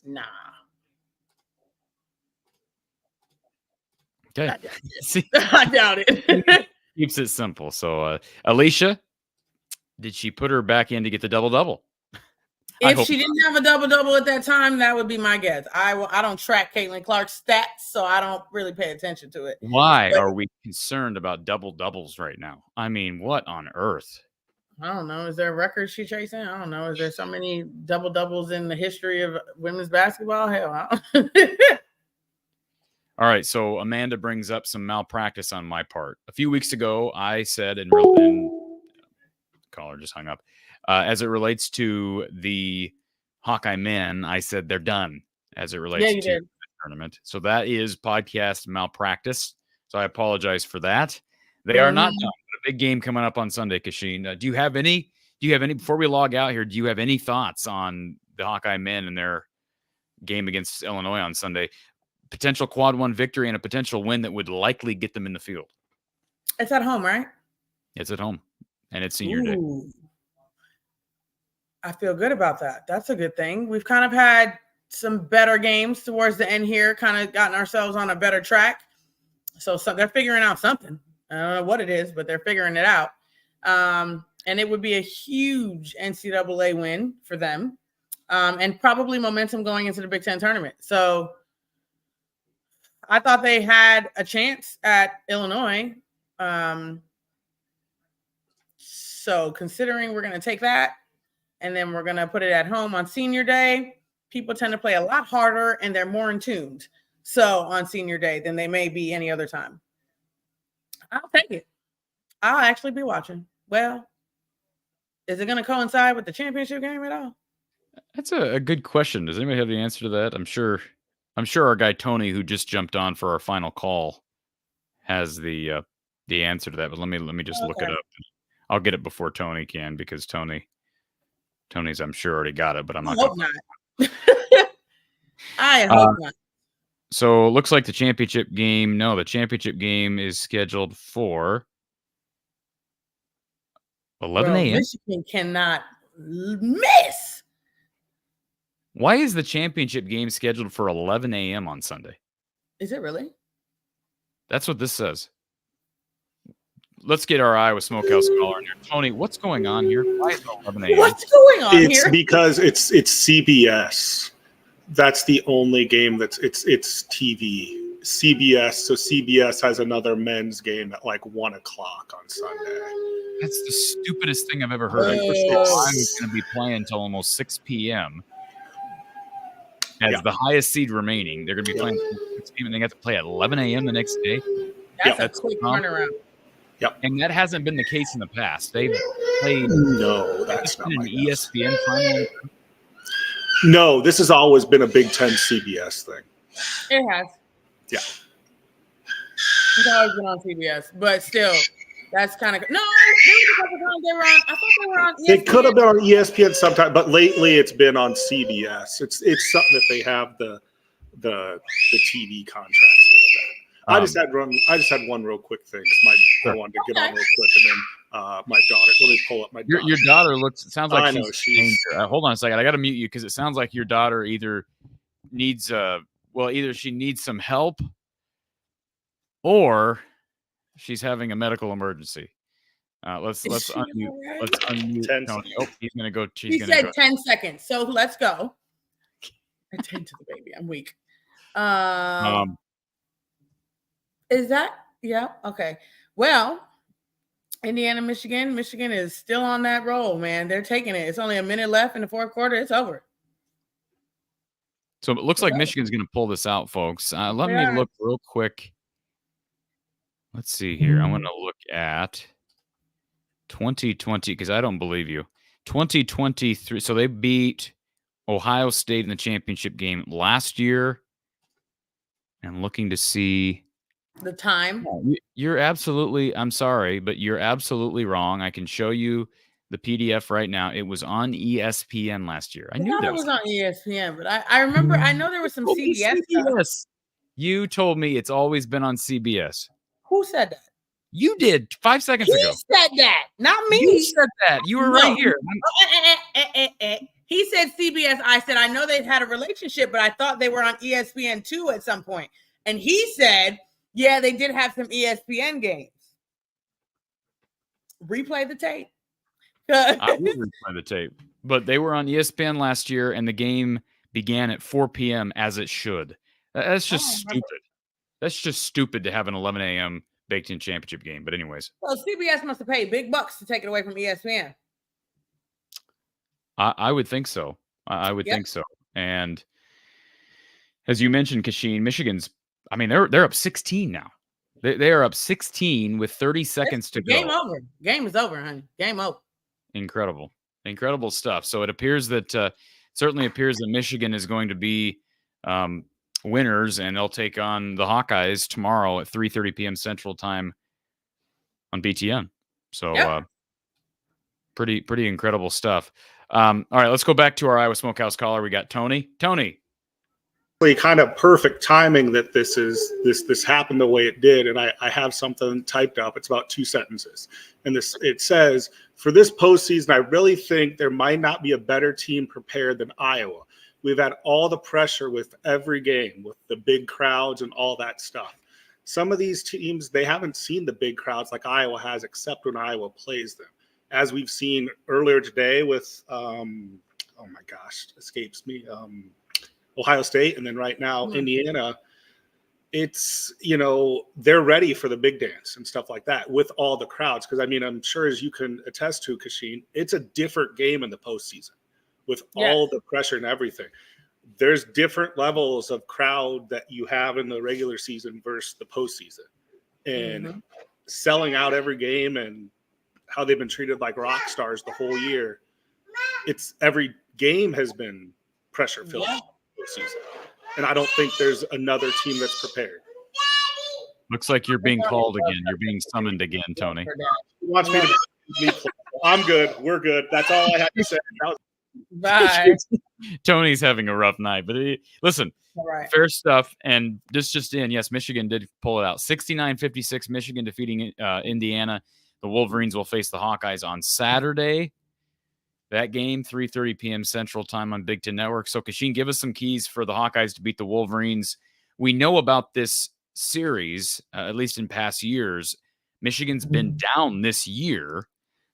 Nah. Okay. I doubt it. Keeps it simple. So, Alicia, did she put her back in to get the double-double? If she didn't have a double-double at that time, that would be my guess. I don't track Caitlin Clark's stats, so I don't really pay attention to it. Why are we concerned about double-doubles right now? I mean, what on earth? I don't know. Is there a record she's chasing? I don't know. Is there so many double-doubles in the history of women's basketball? Hell, I don't. All right, so Amanda brings up some malpractice on my part. A few weeks ago, I said, and caller just hung up, as it relates to the Hawkeye men, I said they're done as it relates to the tournament. So that is podcast malpractice. So I apologize for that. They are not done. A big game coming up on Sunday, Kachine. Do you have any? Before we log out here? Do you have any thoughts on the Hawkeye men and their game against Illinois on Sunday? Potential quad 1 victory and a potential win that would likely get them in the field. It's at home, right? It's at home, and it's senior day. I feel good about that. That's a good thing. We've kind of had some better games towards the end here, kind of gotten ourselves on a better track. So they're figuring out something. I don't know what it is, but they're figuring it out. And it would be a huge NCAA win for them, and probably momentum going into the Big Ten tournament. So I thought they had a chance at Illinois. So considering we're going to take that and then we're going to put it at home on senior day, people tend to play a lot harder and they're more in tuned. So on senior day than they may be any other time. I'll take it. I'll actually be watching. Well, is it going to coincide with the championship game at all? That's a good question. Does anybody have the answer to that? I'm sure our guy Tony, who just jumped on for our final call, has the answer to that. But let me just look it up. I'll get it before Tony can, because Tony's I'm sure already got it, but I'm not. I hope not. So it looks like the championship game. No, the championship game is scheduled for 11 a.m. Michigan cannot miss. Why is the championship game scheduled for 11 a.m. on Sunday? Is it really? That's what this says. Let's get our Iowa Smokehouse caller in here. Tony, what's going on here? Why is it 11 a.m.? What's going on here? It's because it's CBS. That's the only game it's TV. CBS. So CBS has another men's game at like 1 o'clock on Sunday. That's the stupidest thing I've ever heard. I was going to be playing until almost 6 p.m. as the highest seed remaining. They're going to be playing until 6 p.m. and they have to play at 11 a.m. the next day. That's a quick turnaround. Yep. And that hasn't been the case in the past. They've played that's not an ESPN final. No, this has always been a Big Ten CBS thing. It has. Yeah. It's always been on CBS, but still, that's kind of no. There was a couple times they were on. I thought they were on ESPN. They could have been on ESPN sometime, but lately it's been on CBS. It's something that they have the TV contracts with that. I just had one real quick thing. I wanted to get on real quick, and then my daughter. Let me pull up my daughter. Your daughter sounds like she's hold on a second. I got to mute you because it sounds like your daughter either needs either she needs some help or she's having a medical emergency. Let's unmute. Let's unmute Tony. Oh, he's gonna go. He said 10 seconds. So let's go. Attend to the baby. I'm weak. Is that? Yeah. Okay. Well, Indiana, Michigan. Michigan is still on that roll, man. They're taking it. It's only a minute left in the fourth quarter. It's over. So it looks like Michigan's going to pull this out, folks. Let me look real quick. Let's see here. I'm going to look at 2020 because I don't believe you. 2023. So they beat Ohio State in the championship game last year. And looking to see the time. You're absolutely, I'm sorry, but you're absolutely wrong. I can show you the PDF right now. It was on ESPN last year. I knew that was on ESPN, but I remember, I know there was some CBS stuff. You told me it's always been on CBS. Who said that? You did 5 seconds ago. He said that, not me. You said that. You were right here. He said CBS. I said, I know they've had a relationship, but I thought they were on ESPN too at some point. And he said, yeah, they did have some ESPN games. Replay the tape. I will replay the tape. But they were on ESPN last year, and the game began at 4 p.m. as it should. That's just stupid. That's just stupid to have an 11 a.m. baked-in championship game. But anyways. Well, CBS must have paid big bucks to take it away from ESPN. I would think so. I would think so. And as you mentioned, Kachine, Michigan's, I mean, they're up 16 now. They are up 16 with 30 seconds to go. Game over. Game is over, honey. Game over. Incredible stuff. So it appears that certainly appears that Michigan is going to be winners, and they'll take on the Hawkeyes tomorrow at 3:30 p.m. Central Time on BTN. So pretty incredible stuff. All right, let's go back to our Iowa Smokehouse caller. We got Tony. Tony. Kind of perfect timing that this happened the way it did, and I have something typed up. It's about 2 sentences, and it says, for this postseason, I really think there might not be a better team prepared than Iowa. We've had all the pressure with every game, with the big crowds and all that stuff. Some of these teams, they haven't seen the big crowds like Iowa has, except when Iowa plays them, as we've seen earlier today with oh my gosh, escapes me. Ohio State, and then right now Indiana. It's, they're ready for the big dance and stuff like that with all the crowds. Because, I mean, I'm sure, as you can attest to, Kachine, it's a different game in the postseason with all the pressure and everything. There's different levels of crowd that you have in the regular season versus the postseason. And selling out every game and how they've been treated like rock stars the whole year, every game has been pressure-filled. Season. And I don't think there's another team that's prepared. Looks like you're being called again. You're being summoned again, Tony. He wants me to I'm good. We're good. That's all I had to say. Bye. Tony's having a rough night, but listen, fair stuff. And this just in, yes, Michigan did pull it out. 69-56, Michigan defeating Indiana. The Wolverines will face the Hawkeyes on Saturday. That game, 3:30 p.m. Central Time on Big Ten Network. So, Kachine, give us some keys for the Hawkeyes to beat the Wolverines. We know about this series, at least in past years. Michigan's been down this year,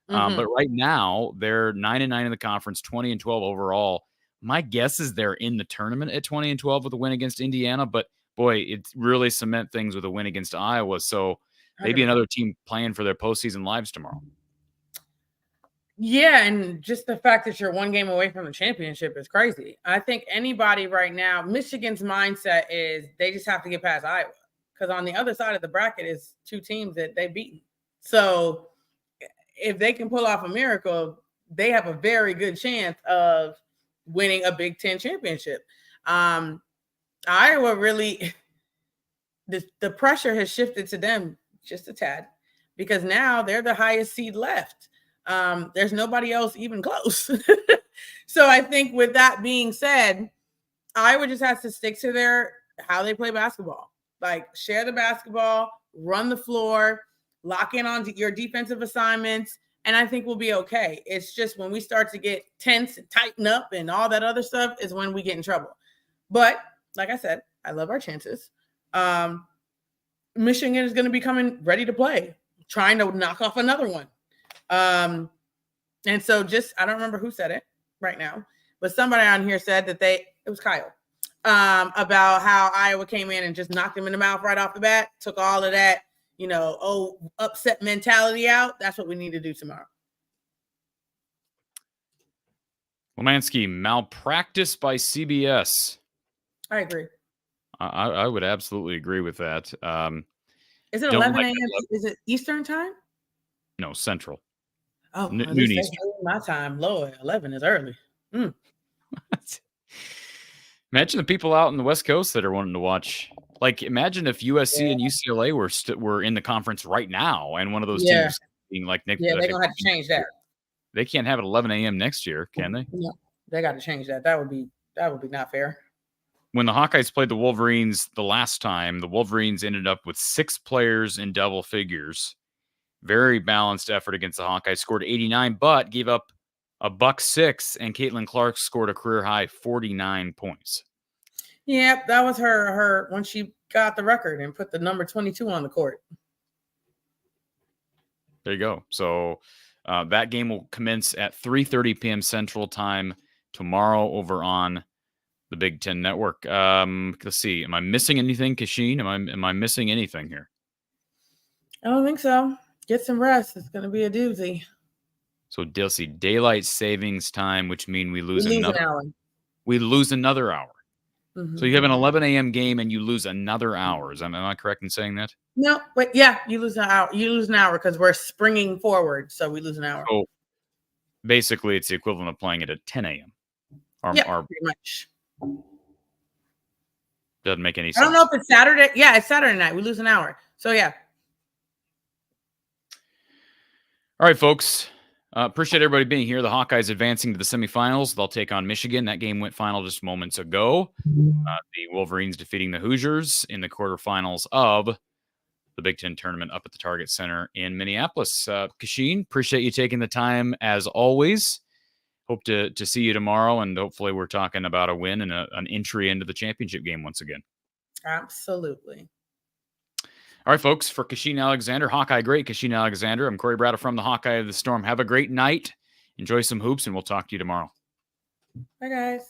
but right now they're 9-9 in the conference, 20-12 overall. My guess is they're in the tournament at 20-12 with a win against Indiana, but boy, it really cement things with a win against Iowa. So maybe another team playing for their postseason lives tomorrow. Yeah, and just the fact that you're one game away from the championship is crazy. I think anybody right now, Michigan's mindset is they just have to get past Iowa, because on the other side of the bracket is 2 teams that they've beaten. So if they can pull off a miracle, they have a very good chance of winning a Big Ten championship. Iowa really, the pressure has shifted to them just a tad, because now they're the highest seed left. There's nobody else even close. So I think with that being said, Iowa just has to stick to how they play basketball. Like, share the basketball, run the floor, lock in on your defensive assignments, and I think we'll be okay. It's just when we start to get tense and tighten up and all that other stuff is when we get in trouble. But like I said, I love our chances. Michigan is going to be coming ready to play, trying to knock off another one. And so I don't remember who said it right now, but somebody on here said that it was Kyle, about how Iowa came in and just knocked him in the mouth right off the bat, took all of that, upset mentality out. That's what we need to do tomorrow. Womansky, malpractice by CBS. I agree. I would absolutely agree with that. Is it 11 a.m.? Is it Eastern time? No, Central. Oh, noon Eastern. My time. Lord, 11 is early. Imagine the people out in the West Coast that are wanting to watch. Like, imagine if USC and UCLA were in the conference right now, and one of those teams being like Nick. Yeah, they're gonna have to change that. They can't have it 11 a.m. next year, can they? No, they got to change that. That would be not fair. When the Hawkeyes played the Wolverines the last time, the Wolverines ended up with 6 players in double figures. Very balanced effort against the Hawkeyes. Scored 89, but gave up a $106, and Caitlin Clark scored a career high 49 points. Yep, that was her when she got the record and put the number 22 on the court. There you go. So that game will commence at 3:30 p.m. Central Time tomorrow over on the Big Ten Network. Let's see. Am I missing anything, Kachine? Am I missing anything here? I don't think so. Get some rest. It's going to be a doozy. So, Dilsey, daylight savings time, which means we lose another hour. We lose another hour. Mm-hmm. So you have an 11 a.m. game and you lose another hour. Am I correct in saying that? No, but yeah, you lose an hour. You lose an hour because we're springing forward, so we lose an hour. So basically, it's the equivalent of playing it at 10 a.m. Yeah, pretty much. Doesn't make any sense. I don't know if it's Saturday. Yeah, it's Saturday night. We lose an hour. So, yeah. All right, folks. Appreciate everybody being here. The Hawkeyes advancing to the semifinals. They'll take on Michigan. That game went final just moments ago. The Wolverines defeating the Hoosiers in the quarterfinals of the Big Ten tournament up at the Target Center in Minneapolis. Kachine, appreciate you taking the time as always. Hope to see you tomorrow, and hopefully we're talking about a win and an entry into the championship game once again. Absolutely. All right, folks, for Kachine Alexander, Hawkeye great, Kachine Alexander, I'm Corey Brada from the Hawkeye of the Storm. Have a great night. Enjoy some hoops, and we'll talk to you tomorrow. Bye, guys.